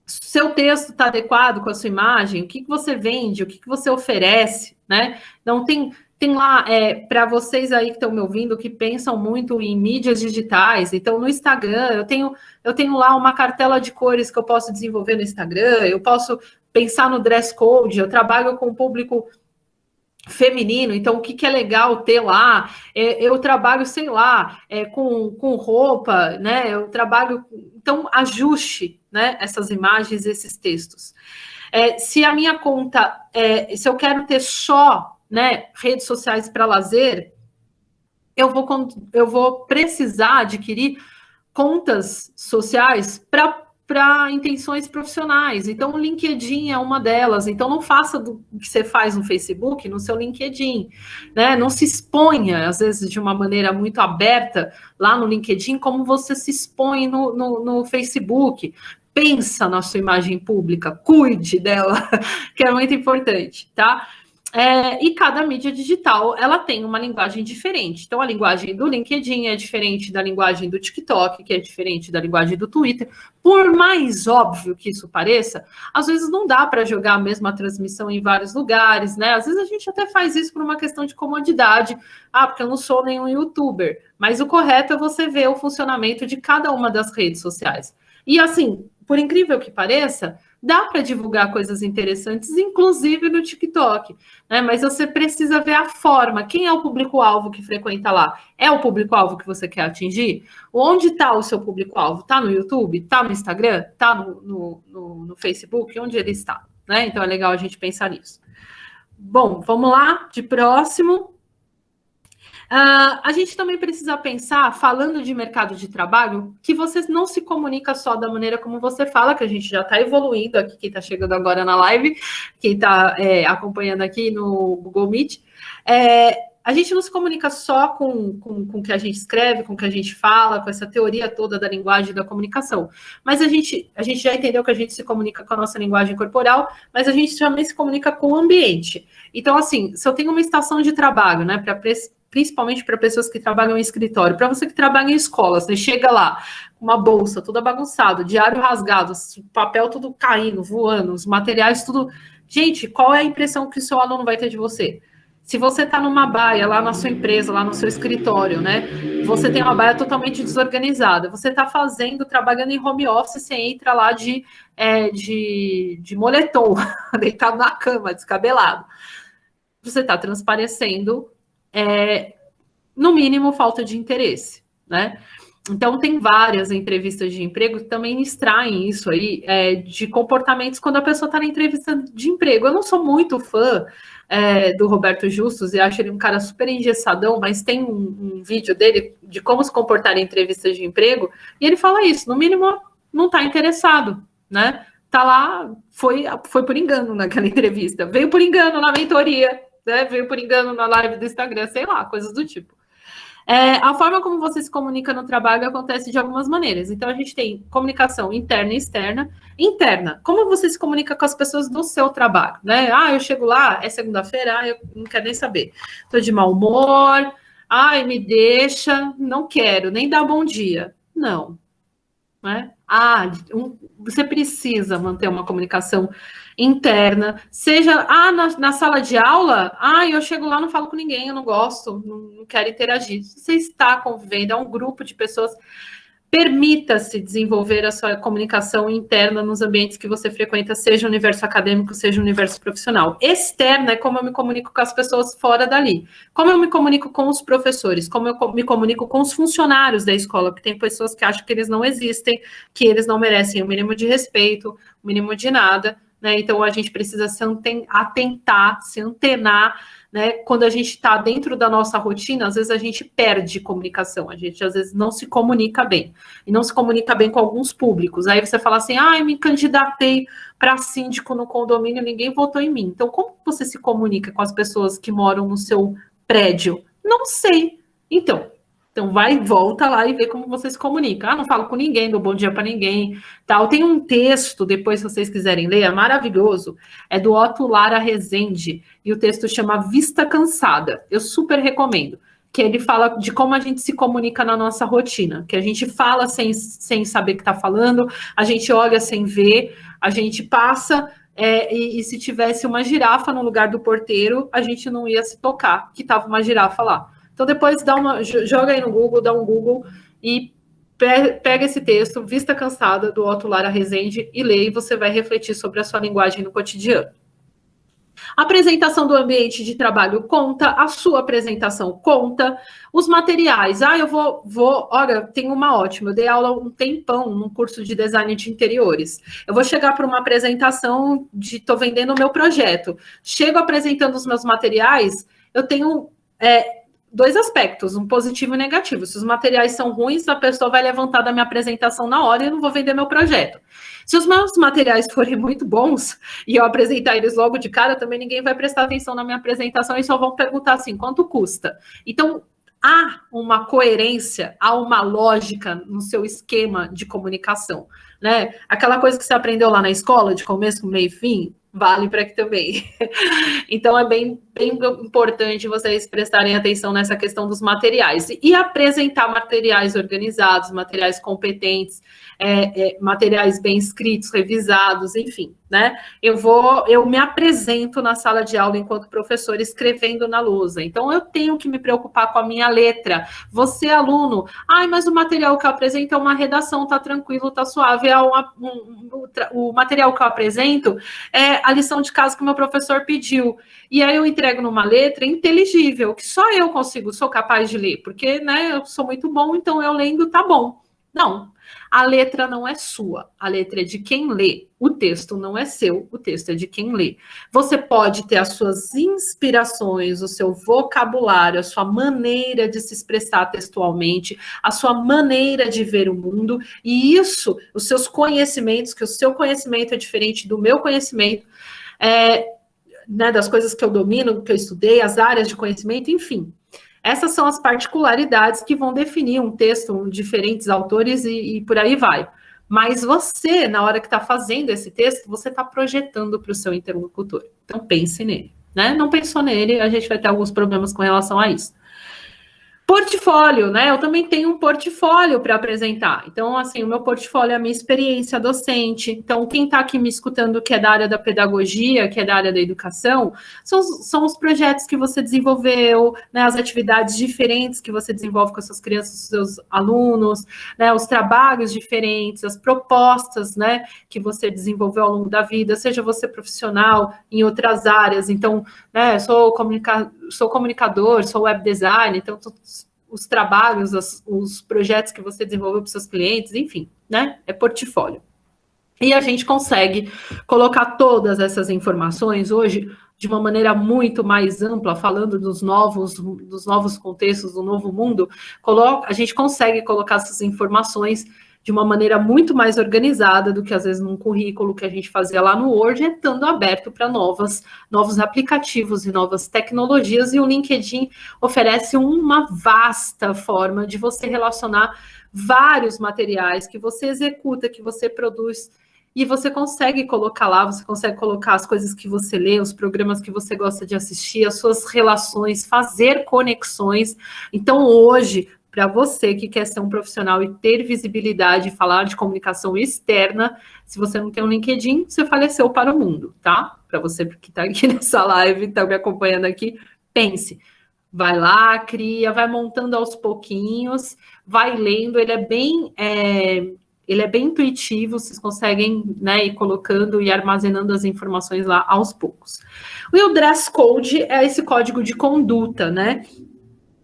seu texto está adequado com a sua imagem? O que você vende? O que você oferece? Né? Então, tem lá, para vocês aí que estão me ouvindo, que pensam muito em mídias digitais, então no Instagram, eu tenho lá uma cartela de cores que eu posso desenvolver no Instagram, eu posso pensar no dress code, eu trabalho com o público feminino, então o que é legal ter lá? Eu trabalho, sei lá, com roupa, né? Eu trabalho, então ajuste, né, essas imagens, esses textos. Se a minha conta, se eu quero ter só, né, redes sociais para lazer, eu vou precisar adquirir contas sociais para intenções profissionais. Então, o LinkedIn é uma delas. Então, não faça do que você faz no Facebook, no seu LinkedIn, né? Não se exponha, às vezes, de uma maneira muito aberta lá no LinkedIn, como você se expõe no Facebook. Pensa na sua imagem pública, cuide dela, que é muito importante, tá? E cada mídia digital, ela tem uma linguagem diferente. Então, a linguagem do LinkedIn é diferente da linguagem do TikTok, que é diferente da linguagem do Twitter. Por mais óbvio que isso pareça, às vezes não dá para jogar a mesma transmissão em vários lugares, né? Às vezes a gente até faz isso por uma questão de comodidade. Porque eu não sou nenhum youtuber. Mas o correto é você ver o funcionamento de cada uma das redes sociais. E assim, por incrível que pareça, dá para divulgar coisas interessantes, inclusive no TikTok, né? Mas você precisa ver a forma. Quem é o público-alvo que frequenta lá? É o público-alvo que você quer atingir? Onde está o seu público-alvo? Está no YouTube? Está no Instagram? Está no Facebook? Onde ele está? Né? Então é legal a gente pensar nisso. Bom, vamos lá, de próximo. A gente também precisa pensar, falando de mercado de trabalho, que você não se comunica só da maneira como você fala, que a gente já está evoluindo aqui, quem está chegando agora na live, quem está acompanhando aqui no Google Meet. A gente não se comunica só com o que a gente escreve, com o que a gente fala, com essa teoria toda da linguagem da comunicação. Mas a gente já entendeu que a gente se comunica com a nossa linguagem corporal, mas a gente também se comunica com o ambiente. Então, assim, se eu tenho uma estação de trabalho, né, principalmente para pessoas que trabalham em escritório, para você que trabalha em escola, você chega lá, uma bolsa toda bagunçada, diário rasgado, papel tudo caindo, voando, os materiais tudo... Gente, qual é a impressão que o seu aluno vai ter de você? Se você está numa baia lá na sua empresa, lá no seu escritório, né? Você tem uma baia totalmente desorganizada, você está trabalhando em home office, você entra lá de moletom, deitado na cama, descabelado. Você está transparecendo... no mínimo, falta de interesse, né? Então, tem várias entrevistas de emprego que também extraem isso aí de comportamentos quando a pessoa está na entrevista de emprego. Eu não sou muito fã do Roberto Justus e acho ele um cara super engessadão, mas tem um vídeo dele de como se comportar em entrevistas de emprego e ele fala isso, no mínimo, não está interessado, né? Tá lá, foi por engano naquela entrevista, veio por engano na mentoria, né? Veio por engano na live do Instagram, sei lá, coisas do tipo. A forma como você se comunica no trabalho acontece de algumas maneiras. Então, a gente tem comunicação interna e externa. Interna, como você se comunica com as pessoas do seu trabalho, né? Eu chego lá, é segunda-feira, eu não quero nem saber. Estou de mau humor, me deixa, não quero, nem dar bom dia. Não. Né? Você precisa manter uma comunicação interna, seja na sala de aula, eu chego lá, não falo com ninguém, eu não gosto, não quero interagir. Você está convivendo, é um grupo de pessoas. Permita-se desenvolver a sua comunicação interna nos ambientes que você frequenta, seja o universo acadêmico, seja o universo profissional. Externa é como eu me comunico com as pessoas fora dali. Como eu me comunico com os professores, como eu me comunico com os funcionários da escola, porque tem pessoas que acham que eles não existem, que eles não merecem o mínimo de respeito, o mínimo de nada, né? Então a gente precisa se atentar, se antenar, né? Quando a gente está dentro da nossa rotina, às vezes a gente perde comunicação, a gente às vezes não se comunica bem, e não se comunica bem com alguns públicos. Aí você fala assim, eu me candidatei para síndico no condomínio, ninguém votou em mim. Então, como você se comunica com as pessoas que moram no seu prédio? Não sei. Então vai, volta lá e vê como você se comunica. Não falo com ninguém, dou bom dia para ninguém. Tal. Tem um texto, depois, se vocês quiserem ler, é maravilhoso. É do Otto Lara Rezende, e o texto chama Vista Cansada. Eu super recomendo. Que ele fala de como a gente se comunica na nossa rotina. Que a gente fala sem saber que está falando, a gente olha sem ver, a gente passa... e se tivesse uma girafa no lugar do porteiro, a gente não ia se tocar que estava uma girafa lá. Então, depois joga aí no Google, dá um Google e pega esse texto, Vista Cansada, do Otto Lara Rezende, e lê, e você vai refletir sobre a sua linguagem no cotidiano. A apresentação do ambiente de trabalho conta, a sua apresentação conta, os materiais. Eu olha, tem uma ótima, eu dei aula um tempão num curso de design de interiores. Eu vou chegar para uma apresentação estou vendendo o meu projeto. Chego apresentando os meus materiais, eu tenho... dois aspectos, um positivo e negativo. Se os materiais são ruins, a pessoa vai levantar da minha apresentação na hora e eu não vou vender meu projeto. Se os meus materiais forem muito bons e eu apresentar eles logo de cara, também ninguém vai prestar atenção na minha apresentação e só vão perguntar assim, quanto custa? Então, há uma coerência, há uma lógica no seu esquema de comunicação, né? Aquela coisa que você aprendeu lá na escola, de começo, meio e fim, vale para aqui também. Então, é bem importante vocês prestarem atenção nessa questão dos materiais. E apresentar materiais organizados, materiais competentes, materiais bem escritos, revisados, enfim, né? Eu me apresento na sala de aula enquanto professor escrevendo na lousa. Então, eu tenho que me preocupar com a minha letra. Você, aluno, mas o material que eu apresento é uma redação, tá tranquilo, tá suave. O material que eu apresento é a lição de casa que o meu professor pediu. E aí eu entrego numa letra inteligível, que só eu sou capaz de ler, porque, né, eu sou muito bom, então eu lendo tá bom. Não, a letra não é sua, a letra é de quem lê. O texto não é seu, o texto é de quem lê. Você pode ter as suas inspirações, o seu vocabulário, a sua maneira de se expressar textualmente, a sua maneira de ver o mundo, e isso, os seus conhecimentos, que o seu conhecimento é diferente do meu conhecimento, né, das coisas que eu domino, que eu estudei, as áreas de conhecimento, enfim. Essas são as particularidades que vão definir um texto, diferentes autores e por aí vai. Mas você, na hora que está fazendo esse texto, você está projetando para o seu interlocutor. Então, pense nele, né? Não pensou nele, a gente vai ter alguns problemas com relação a isso. Portfólio, né? Eu também tenho um portfólio para apresentar. Então, assim, o meu portfólio é a minha experiência docente. Então, quem está aqui me escutando que é da área da pedagogia, que é da área da educação, são os projetos que você desenvolveu, né? As atividades diferentes que você desenvolve com as suas crianças, os seus alunos, né? Os trabalhos diferentes, as propostas, né? Que você desenvolveu ao longo da vida, seja você profissional em outras áreas. Então, né? Sou comunicador, sou web designer, então os trabalhos, os projetos que você desenvolveu para os seus clientes, enfim, né? É portfólio. E a gente consegue colocar todas essas informações hoje de uma maneira muito mais ampla, falando dos novos contextos, do novo mundo, a gente consegue colocar essas informações de uma maneira muito mais organizada do que, às vezes, num currículo que a gente fazia lá no Word, estando aberto para novos aplicativos e novas tecnologias, e o LinkedIn oferece uma vasta forma de você relacionar vários materiais que você executa, que você produz, e você consegue colocar lá, você consegue colocar as coisas que você lê, os programas que você gosta de assistir, as suas relações, fazer conexões. Então, hoje, para você que quer ser um profissional e ter visibilidade, falar de comunicação externa, se você não tem um LinkedIn, você faleceu para o mundo, tá? Para você que está aqui nessa live, está me acompanhando aqui, pense. Vai lá, cria, vai montando aos pouquinhos, vai lendo, ele é bem intuitivo, vocês conseguem, né, ir colocando e armazenando as informações lá aos poucos. E o dress code é esse código de conduta, né?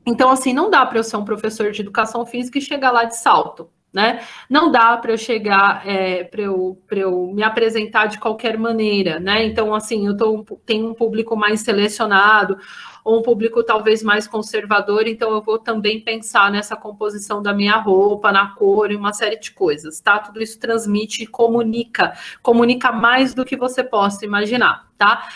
Então, assim, não dá para eu ser um professor de educação física e chegar lá de salto. né? Não dá para eu chegar, para eu me apresentar de qualquer maneira, né? Então, assim, tenho um público mais selecionado, ou um público talvez mais conservador, então eu vou também pensar nessa composição da minha roupa, na cor e uma série de coisas, tá? Tudo isso transmite e comunica mais do que você possa imaginar, tá?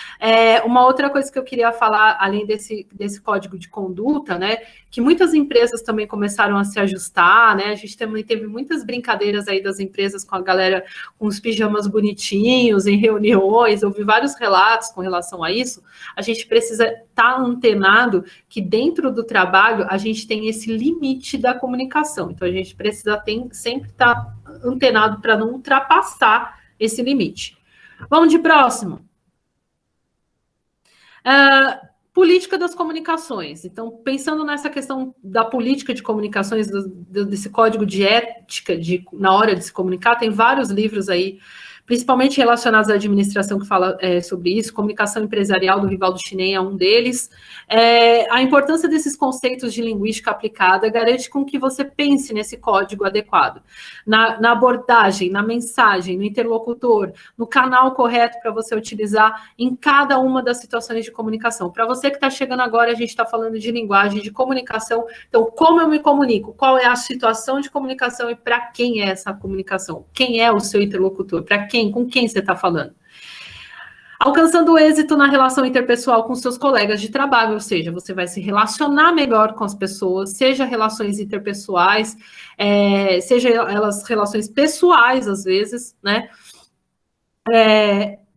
Uma outra coisa que eu queria falar, além desse código de conduta, né, que muitas empresas também começaram a se ajustar, né? A gente também teve muitas brincadeiras aí das empresas com a galera com os pijamas bonitinhos em reuniões, eu vi vários relatos com relação a isso. A gente precisa estar antenado que dentro do trabalho a gente tem esse limite da comunicação, então a gente precisa sempre estar antenado para não ultrapassar esse limite. Vamos de próximo. Política das comunicações. Então, pensando nessa questão da política de comunicações, desse código de ética na hora de se comunicar, tem vários livros aí, principalmente relacionados à administração, que fala sobre isso. Comunicação Empresarial, do Rivaldo Chinem, é um deles. A importância desses conceitos de linguística aplicada garante com que você pense nesse código adequado, na abordagem, na mensagem, no interlocutor, no canal correto para você utilizar em cada uma das situações de comunicação. Para você que está chegando agora, a gente está falando de linguagem, de comunicação. Então, como eu me comunico? Qual é a situação de comunicação e para quem é essa comunicação? Quem é o seu interlocutor? Para quem? Com quem você está falando? Alcançando êxito na relação interpessoal com seus colegas de trabalho, ou seja, você vai se relacionar melhor com as pessoas, seja relações interpessoais, seja elas relações pessoais, às vezes, né?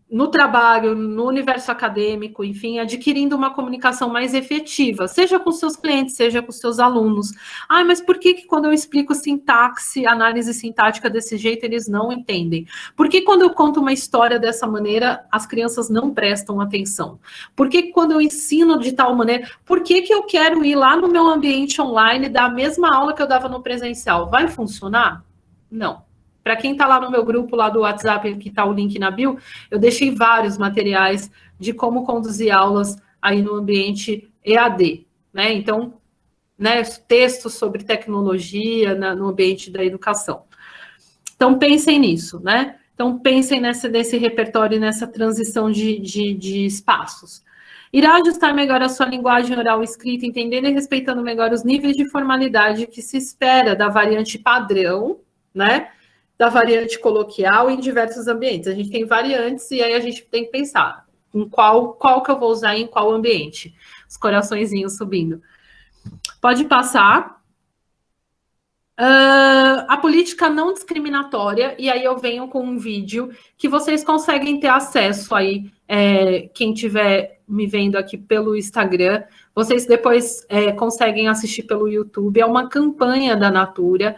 No trabalho, no universo acadêmico, enfim, adquirindo uma comunicação mais efetiva, seja com seus clientes, seja com seus alunos. Mas por que quando eu explico sintaxe, análise sintática desse jeito, eles não entendem? Por que quando eu conto uma história dessa maneira, as crianças não prestam atenção? Por que quando eu ensino de tal maneira, por que eu quero ir lá no meu ambiente online dar a mesma aula que eu dava no presencial? Vai funcionar? Não. Para quem está lá no meu grupo, lá do WhatsApp, que está o link na bio, eu deixei vários materiais de como conduzir aulas aí no ambiente EAD, né? Então, né, textos sobre tecnologia no ambiente da educação. Então, pensem nisso, né? Então, pensem nesse repertório, nessa transição de espaços. Irá ajustar melhor a sua linguagem oral e escrita, entendendo e respeitando melhor os níveis de formalidade que se espera da variante padrão, né? Da variante coloquial em diversos ambientes. A gente tem variantes e aí a gente tem que pensar em qual que eu vou usar em qual ambiente. Os coraçõezinhos subindo. Pode passar. A política não discriminatória, e aí eu venho com um vídeo que vocês conseguem ter acesso aí, quem estiver me vendo aqui pelo Instagram, vocês depois conseguem assistir pelo YouTube. É uma campanha da Natura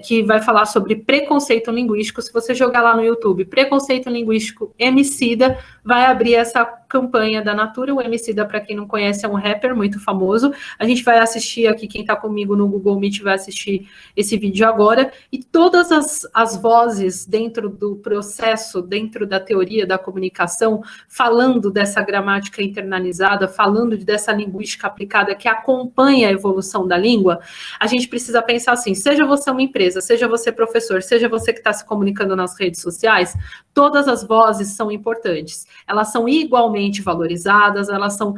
que vai falar sobre preconceito linguístico. Se você jogar lá no YouTube, preconceito linguístico Emicida, vai abrir essa campanha da Natura. O Emicida, para quem não conhece, é um rapper muito famoso. A gente vai assistir aqui, quem está comigo no Google Meet vai assistir esse vídeo agora. E todas as vozes dentro do processo, dentro da teoria da comunicação, falando dessa gramática internalizada, falando dessa linguística aplicada que acompanha a evolução da língua, a gente precisa pensar assim, seja você uma empresa, seja você professor, seja você que está se comunicando nas redes sociais, todas as vozes são importantes. Elas são igualmente valorizadas, elas são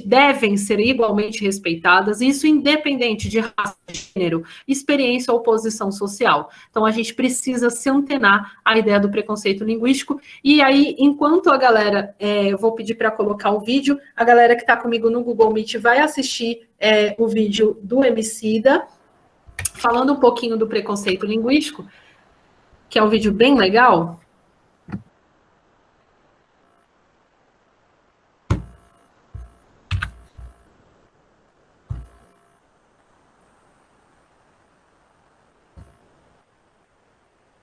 devem ser igualmente respeitadas, isso independente de raça, gênero, experiência ou posição social. Então, a gente precisa se antenar à ideia do preconceito linguístico, e aí, enquanto a galera, eu vou pedir para colocar o vídeo, a galera que está comigo no Google Meet vai assistir o vídeo do Emicida, falando um pouquinho do preconceito linguístico, que é um vídeo bem legal.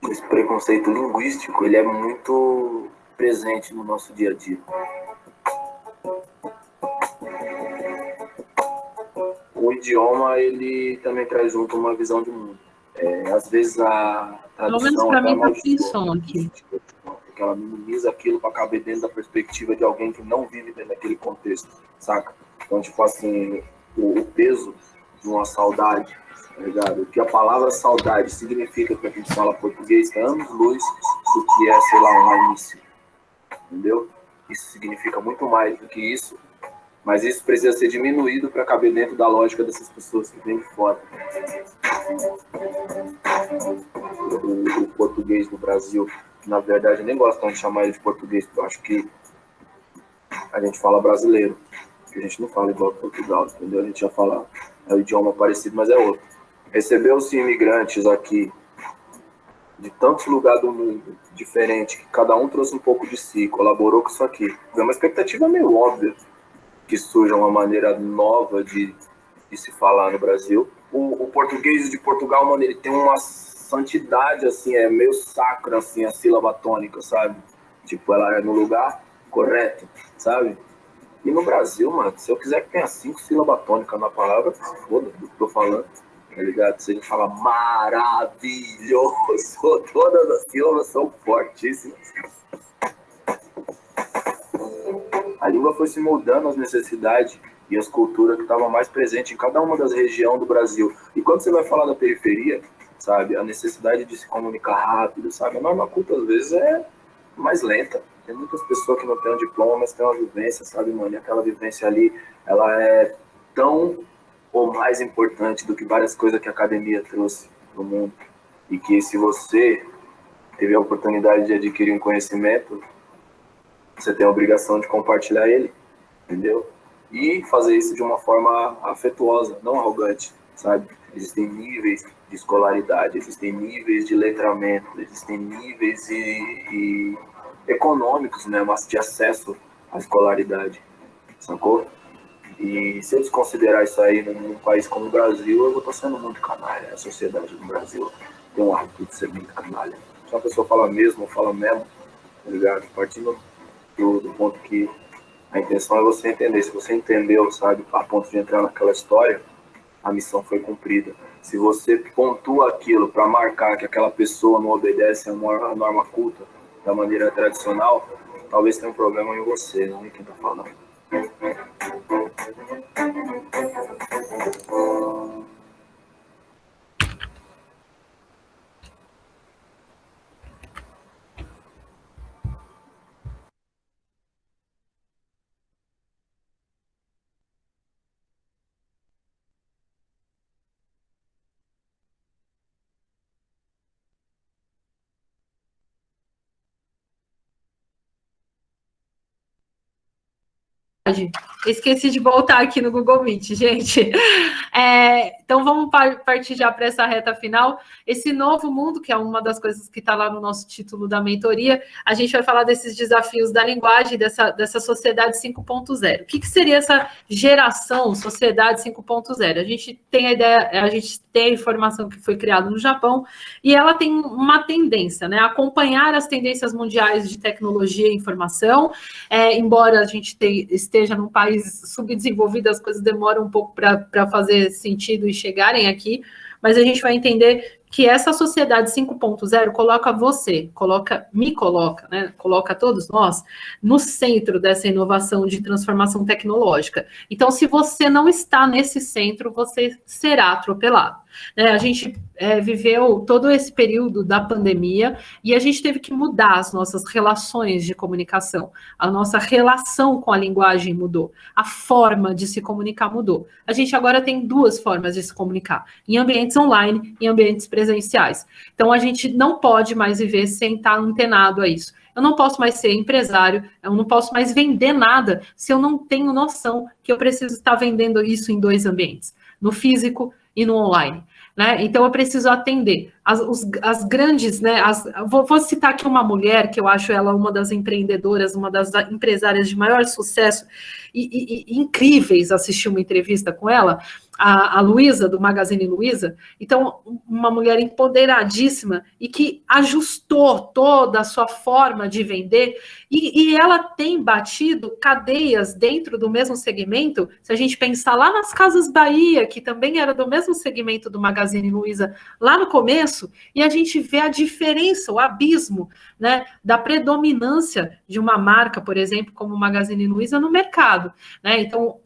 Esse preconceito linguístico, ele é muito presente no nosso dia a dia. O idioma, ele também traz junto uma visão de mundo. Às vezes a tradução... Pelo menos para mim tá sem som aqui. Porque ela minimiza aquilo para caber dentro da perspectiva de alguém que não vive dentro daquele contexto, saca? Então, tipo assim, o peso de uma saudade, tá ligado? O que a palavra saudade significa para quem fala português é anos-luz do que é, sei lá, um início, entendeu? Isso significa muito mais do que isso, mas isso precisa ser diminuído para caber dentro da lógica dessas pessoas que vêm de fora. O português do Brasil, na verdade, eu nem gosto de chamar ele de português, porque eu acho que a gente fala brasileiro, que a gente não fala igual a Portugal, entendeu? A gente já fala, é um idioma parecido, mas é outro. Recebeu-se imigrantes aqui de tantos lugares do mundo diferentes, que cada um trouxe um pouco de si, colaborou com isso aqui. É uma expectativa meio óbvia que surja uma maneira nova de se falar no Brasil. O português de Portugal, mano, ele tem uma santidade, assim, é meio sacra, assim, a sílaba tônica, sabe? Tipo, ela é no lugar correto, sabe? E no Brasil, mano, se eu quiser que tenha 5 sílabas tônicas na palavra, foda-se do que eu tô falando, tá ligado? Se a gente fala maravilhoso, todas as sílabas são fortíssimas. A língua foi se moldando às necessidades e às culturas que estavam mais presentes em cada uma das regiões do Brasil. E quando você vai falar da periferia, sabe, a necessidade de se comunicar rápido, sabe, a norma culta às vezes é mais lenta. Tem muitas pessoas que não têm um diploma, mas têm uma vivência, sabe, mano? E aquela vivência ali, ela é tão ou mais importante do que várias coisas que a academia trouxe no mundo. E que se você teve a oportunidade de adquirir um conhecimento, você tem a obrigação de compartilhar ele, entendeu? E fazer isso de uma forma afetuosa, não arrogante, sabe? Existem níveis de escolaridade, existem níveis de letramento, existem níveis econômicos, né, mas de acesso à escolaridade, sacou? E se eu desconsiderar isso aí num país como o Brasil, eu vou estar sendo muito canalha. A sociedade do Brasil tem um hábito de ser muito canalha. Se uma pessoa fala mesmo, fala mesmo, tá ligado? Partindo do ponto que a intenção é você entender. Se você entendeu, sabe, a ponto de entrar naquela história, a missão foi cumprida. Se você pontua aquilo para marcar que aquela pessoa não obedece a uma norma culta da maneira tradicional, talvez tenha um problema em você, não em quem está falando. Esqueci de voltar aqui no Google Meet, gente. Então, vamos partir já para essa reta final. Esse novo mundo, que é uma das coisas que está lá no nosso título da mentoria, a gente vai falar desses desafios da linguagem, dessa sociedade 5.0. O que seria essa geração sociedade 5.0? A gente tem a ideia, a gente tem a informação que foi criada no Japão, e ela tem uma tendência, né? Acompanhar as tendências mundiais de tecnologia e informação, embora a gente esteja num país subdesenvolvido, as coisas demoram um pouco para fazer sentido e chegarem aqui, mas a gente vai entender que essa sociedade 5.0 coloca todos nós no centro dessa inovação de transformação tecnológica. Então, se você não está nesse centro, você será atropelado. A gente viveu todo esse período da pandemia e a gente teve que mudar as nossas relações de comunicação. A nossa relação com a linguagem mudou. A forma de se comunicar mudou. A gente agora tem 2 formas de se comunicar: em ambientes online e em ambientes presenciais. Então, a gente não pode mais viver sem estar antenado a isso. Eu não posso mais ser empresário, eu não posso mais vender nada se eu não tenho noção que eu preciso estar vendendo isso em 2 ambientes, no físico e no online. Né? Então, eu preciso atender as grandes, né? Vou citar aqui uma mulher que eu acho ela uma das empreendedoras, uma das empresárias de maior sucesso e incríveis. Assisti uma entrevista com ela, a Luísa, do Magazine Luiza. Então, uma mulher empoderadíssima e que ajustou toda a sua forma de vender, e ela tem batido cadeias dentro do mesmo segmento. Se a gente pensar lá nas Casas Bahia, que também era do mesmo segmento do Magazine Luiza lá no começo, isso, e a gente vê a diferença, o abismo, né, da predominância de uma marca, por exemplo, como o Magazine Luiza no mercado, né? Então,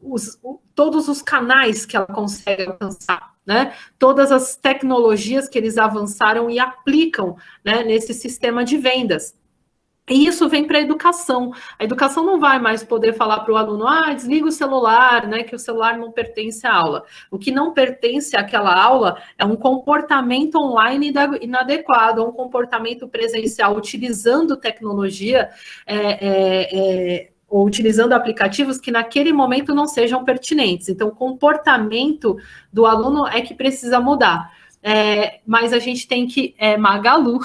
todos os canais que ela consegue alcançar, né? Todas as tecnologias que eles avançaram e aplicam, né, nesse sistema de vendas. E isso vem para a educação. A educação não vai mais poder falar para o aluno, desliga o celular, né, que o celular não pertence à aula. O que não pertence àquela aula é um comportamento online inadequado, um comportamento presencial utilizando tecnologia, ou utilizando aplicativos que naquele momento não sejam pertinentes. Então, o comportamento do aluno é que precisa mudar. Mas a gente tem que... Magalu.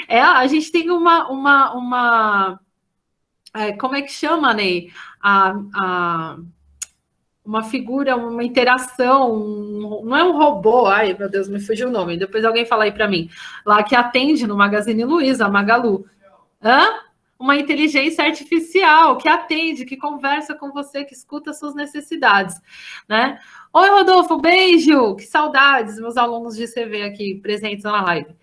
A gente tem como é que chama, Ney? Uma figura, uma interação, não é um robô, ai, meu Deus, me fugiu o nome, depois alguém fala aí para mim, lá que atende no Magazine Luiza, a Magalu. Uma inteligência artificial que atende, que conversa com você, que escuta suas necessidades, né? Oi, Rodolfo, beijo! Que saudades, meus alunos de CV aqui presentes na live.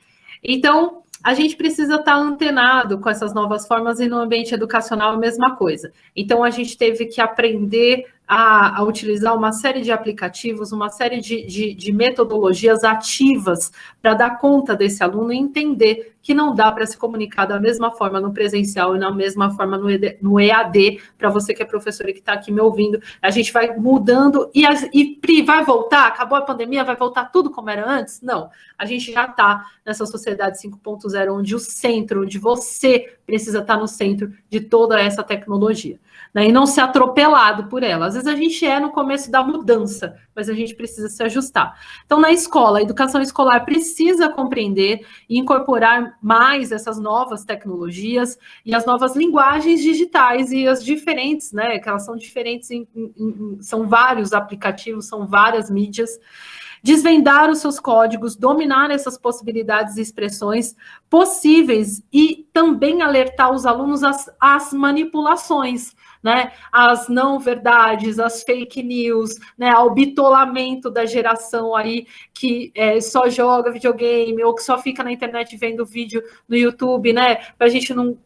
Então, a gente precisa estar antenado com essas novas formas e no ambiente educacional a mesma coisa. Então, a gente teve que aprender a utilizar uma série de aplicativos, uma série de metodologias ativas para dar conta desse aluno e entender que não dá para se comunicar da mesma forma no presencial e da mesma forma no EAD, para você que é professor e que está aqui me ouvindo. A gente vai mudando e Pri, vai voltar? Acabou a pandemia? Vai voltar tudo como era antes? Não. A gente já está nessa sociedade 5.0, onde o centro, onde você precisa estar no centro de toda essa tecnologia, né? E não ser atropelado por ela. Às vezes a gente no começo da mudança, mas a gente precisa se ajustar. Então, na escola, a educação escolar precisa compreender e incorporar mais essas novas tecnologias e as novas linguagens digitais e as diferentes, né? Que elas são diferentes, são vários aplicativos, são várias mídias. Desvendar os seus códigos, dominar essas possibilidades e expressões possíveis e também alertar os alunos às manipulações, né? As não verdades, as fake news, né? Ao bitolamento da geração aí que só joga videogame ou que só fica na internet vendo vídeo no YouTube, né? Para a gente não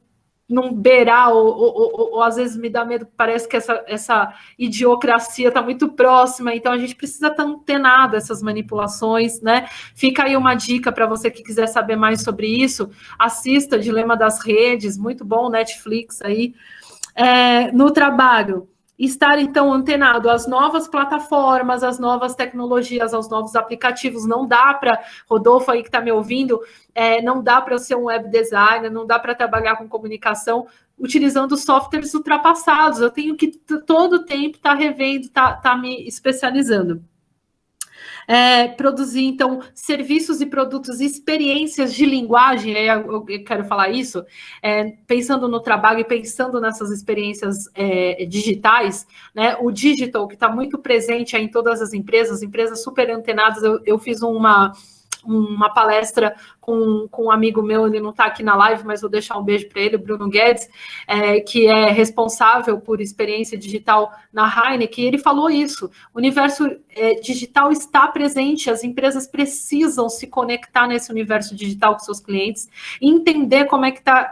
beirar, ou às vezes me dá medo, parece que essa idiocracia está muito próxima, então a gente precisa estar antenado a essas manipulações, né? Fica aí uma dica para você que quiser saber mais sobre isso, assista Dilema das Redes, muito bom, Netflix aí. No trabalho, estar, então, antenado às novas plataformas, às novas tecnologias, aos novos aplicativos. Não dá para, Rodolfo aí que está me ouvindo, não dá para eu ser um web designer, não dá para trabalhar com comunicação utilizando softwares ultrapassados. Eu tenho que, todo o tempo, estar revendo, estar me especializando. Produzir, então, serviços e produtos, experiências de linguagem, eu quero falar isso, pensando no trabalho e pensando nessas experiências digitais, né? O digital, que está muito presente aí em todas as empresas super antenadas. Eu fiz uma palestra com um amigo meu, ele não está aqui na live, mas vou deixar um beijo para ele, o Bruno Guedes, que é responsável por experiência digital na Heineken, e ele falou isso, o universo digital está presente, as empresas precisam se conectar nesse universo digital com seus clientes e entender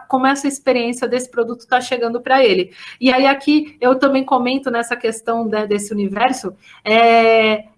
como essa experiência desse produto está chegando para ele. E aí aqui eu também comento nessa questão, né, desse universo,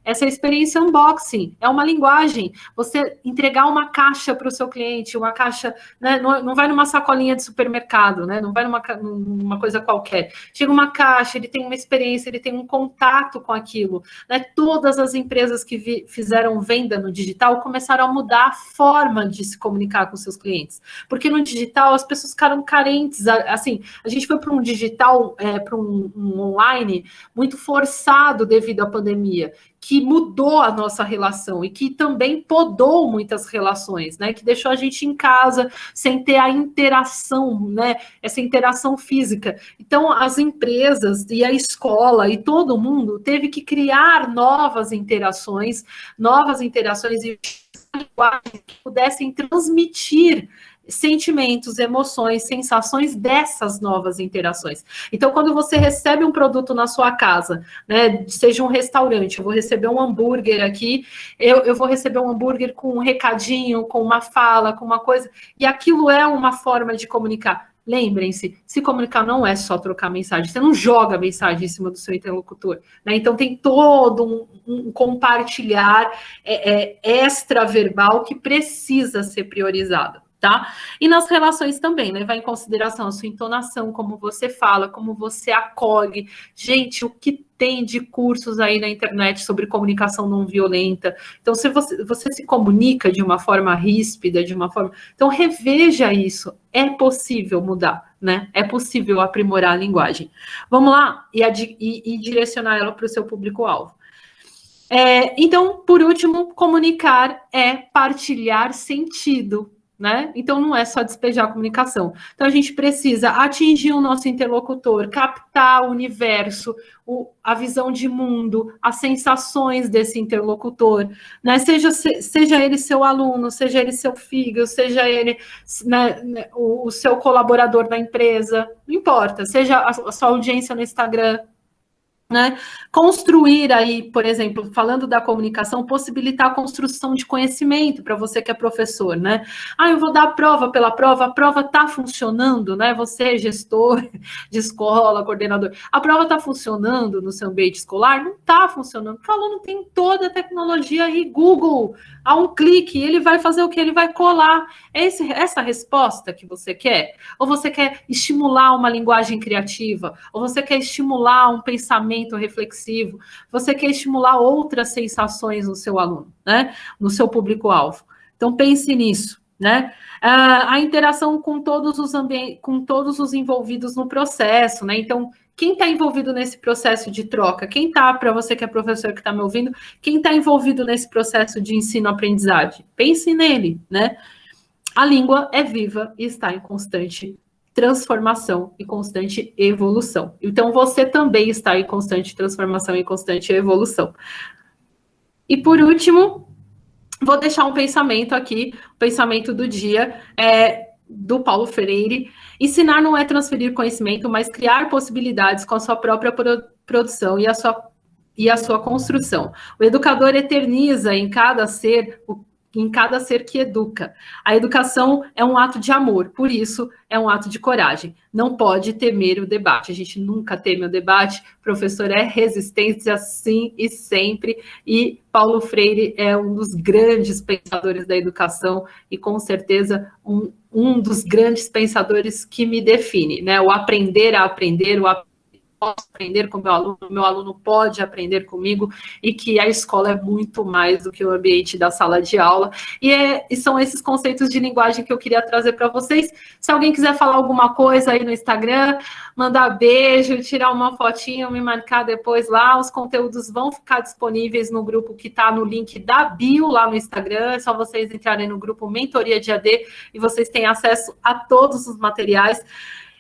essa experiência unboxing, é uma linguagem, você entregar uma caixa para o seu cliente, uma caixa, né, não vai numa sacolinha de supermercado, né, não vai numa coisa qualquer, chega uma caixa, ele tem uma experiência, ele tem um contato com aquilo, né? Todas as empresas que fizeram venda no digital começaram a mudar a forma de se comunicar com seus clientes, porque no digital as pessoas ficaram carentes, assim, a gente foi para um digital, para um online muito forçado devido à pandemia, que mudou a nossa relação e que também podou muitas relações, né? Que deixou a gente em casa sem ter a interação, né? Essa interação física. Então, as empresas e a escola e todo mundo teve que criar novas interações e que pudessem transmitir sentimentos, emoções, sensações dessas novas interações. Então, quando você recebe um produto na sua casa, né, seja um restaurante, eu vou receber um hambúrguer aqui, eu vou receber um hambúrguer com um recadinho, com uma fala, com uma coisa, e aquilo é uma forma de comunicar. Lembrem-se, se comunicar não é só trocar mensagem, você não joga mensagem em cima do seu interlocutor, né? Então tem todo um compartilhar extraverbal que precisa ser priorizado, tá? E nas relações também, levar em consideração a sua entonação, como você fala, como você acolhe. Gente, o que tem de cursos aí na internet sobre comunicação não violenta. Então, se você se comunica de uma forma ríspida, de uma forma... Então, reveja isso. É possível mudar, né? É possível aprimorar a linguagem. Vamos lá e direcionar ela para o seu público-alvo. Então, por último, comunicar é partilhar sentido, né? Então, não é só despejar a comunicação. Então, a gente precisa atingir o nosso interlocutor, captar o universo, a visão de mundo, as sensações desse interlocutor, né? Seja ele seu aluno, seja ele seu filho, seja ele, né, o seu colaborador da empresa, não importa, seja a sua audiência no Instagram, né? Construir aí, por exemplo, falando da comunicação, possibilitar a construção de conhecimento para você que é professor, né? Eu vou dar a prova pela prova, a prova está funcionando, né? Você, gestor de escola, coordenador, a prova está funcionando no seu ambiente escolar? Não está funcionando, porque o aluno tem toda a tecnologia aí, Google, a um clique, ele vai fazer o que? Ele vai colar. Essa resposta que você quer? Ou você quer estimular uma linguagem criativa? Ou você quer estimular um pensamento reflexivo, você quer estimular outras sensações no seu aluno, né? No seu público-alvo. Então, pense nisso, né? A interação com todos os envolvidos no processo, né? Então, quem está envolvido nesse processo de troca? Quem está, para você que é professor que está me ouvindo, quem está envolvido nesse processo de ensino-aprendizagem? Pense nele, né? A língua é viva e está em constante transformação e constante evolução. Então, você também está em constante transformação e constante evolução. E, por último, vou deixar um pensamento aqui, o pensamento do dia, do Paulo Freire. Ensinar não é transferir conhecimento, mas criar possibilidades com a sua própria produção e a sua construção. O educador eterniza em cada ser que educa. A educação é um ato de amor, por isso é um ato de coragem. Não pode temer o debate. A gente nunca teme o debate. Professor é resistência, sim e sempre. E Paulo Freire é um dos grandes pensadores da educação e, com certeza, um dos grandes pensadores que me define, né? O aprender a aprender, posso aprender com meu aluno pode aprender comigo, e que a escola é muito mais do que o ambiente da sala de aula. E são esses conceitos de linguagem que eu queria trazer para vocês. Se alguém quiser falar alguma coisa aí no Instagram, mandar beijo, tirar uma fotinha, me marcar depois lá, os conteúdos vão ficar disponíveis no grupo que está no link da bio lá no Instagram. É só vocês entrarem no grupo Mentoria de AD e vocês têm acesso a todos os materiais.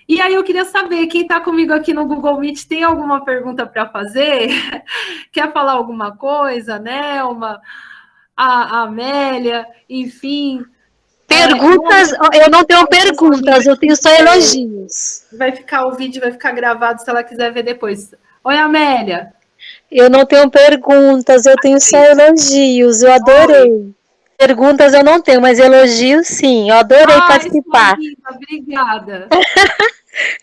E aí eu queria saber, quem está comigo aqui no Google Meet tem alguma pergunta para fazer? Quer falar alguma coisa, Nelma, a Amélia, enfim. Perguntas, eu não tenho perguntas, eu tenho só elogios. O vídeo vai ficar gravado se ela quiser ver depois. Oi, Amélia. Eu não tenho perguntas, eu tenho só elogios, eu adorei. Perguntas eu não tenho, mas elogios sim, eu adorei participar. Obrigada.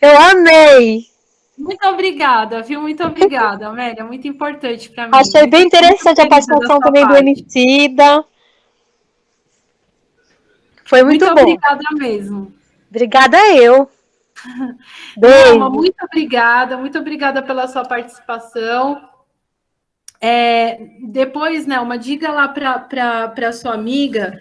Eu amei. Muito obrigada, viu? Muito obrigada, Amélia, muito importante para mim. Achei bem interessante a participação também do Emicida. Foi muito bom. Muito obrigada mesmo. Obrigada eu. Beijo. Nelma, muito obrigada pela sua participação. Depois, Nelma, diga lá para sua amiga,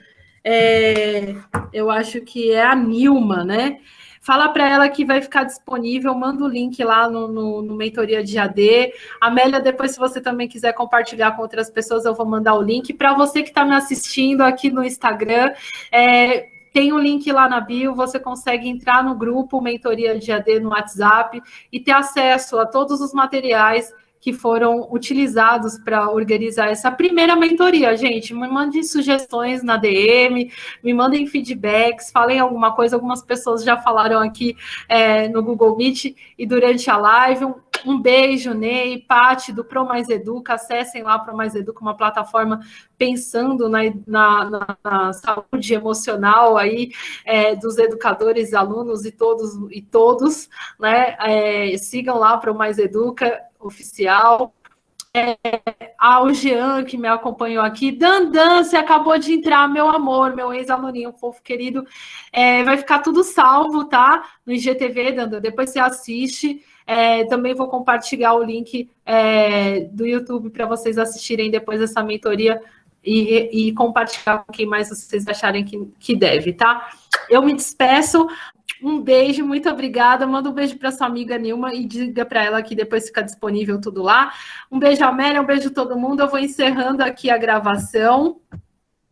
eu acho que é a Nilma, né? Fala para ela que vai ficar disponível, manda o link lá no Mentoria de AD. Amélia, depois, se você também quiser compartilhar com outras pessoas, eu vou mandar o link. Para você que está me assistindo aqui no Instagram, tem um link lá na bio, você consegue entrar no grupo Mentoria de AD no WhatsApp e ter acesso a todos os materiais que foram utilizados para organizar essa primeira mentoria. Gente, me mandem sugestões na DM, me mandem feedbacks, falem alguma coisa. Algumas pessoas já falaram aqui no Google Meet e durante a live. Um beijo, Ney, Paty, do Pro Mais Educa. Acessem lá Pro Mais Educa, uma plataforma pensando na saúde emocional aí, dos educadores, alunos e todos, né? Sigam lá Pro Mais Educa oficial. O Jean, que me acompanhou aqui. Dandan, você acabou de entrar, meu amor, meu ex-aluninho, fofo querido. Vai ficar tudo salvo, tá? No IGTV, Dandan, depois você assiste. Também vou compartilhar o link do YouTube para vocês assistirem depois essa mentoria e compartilhar com quem mais vocês acharem que deve, tá? Eu me despeço. Um beijo, muito obrigada. Manda um beijo para sua amiga Nilma e diga para ela que depois fica disponível tudo lá. Um beijo, Amélia, um beijo a todo mundo. Eu vou encerrando aqui a gravação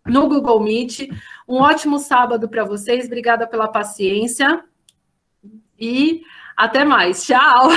no Google Meet. Um ótimo sábado para vocês. Obrigada pela paciência. E até mais. Tchau!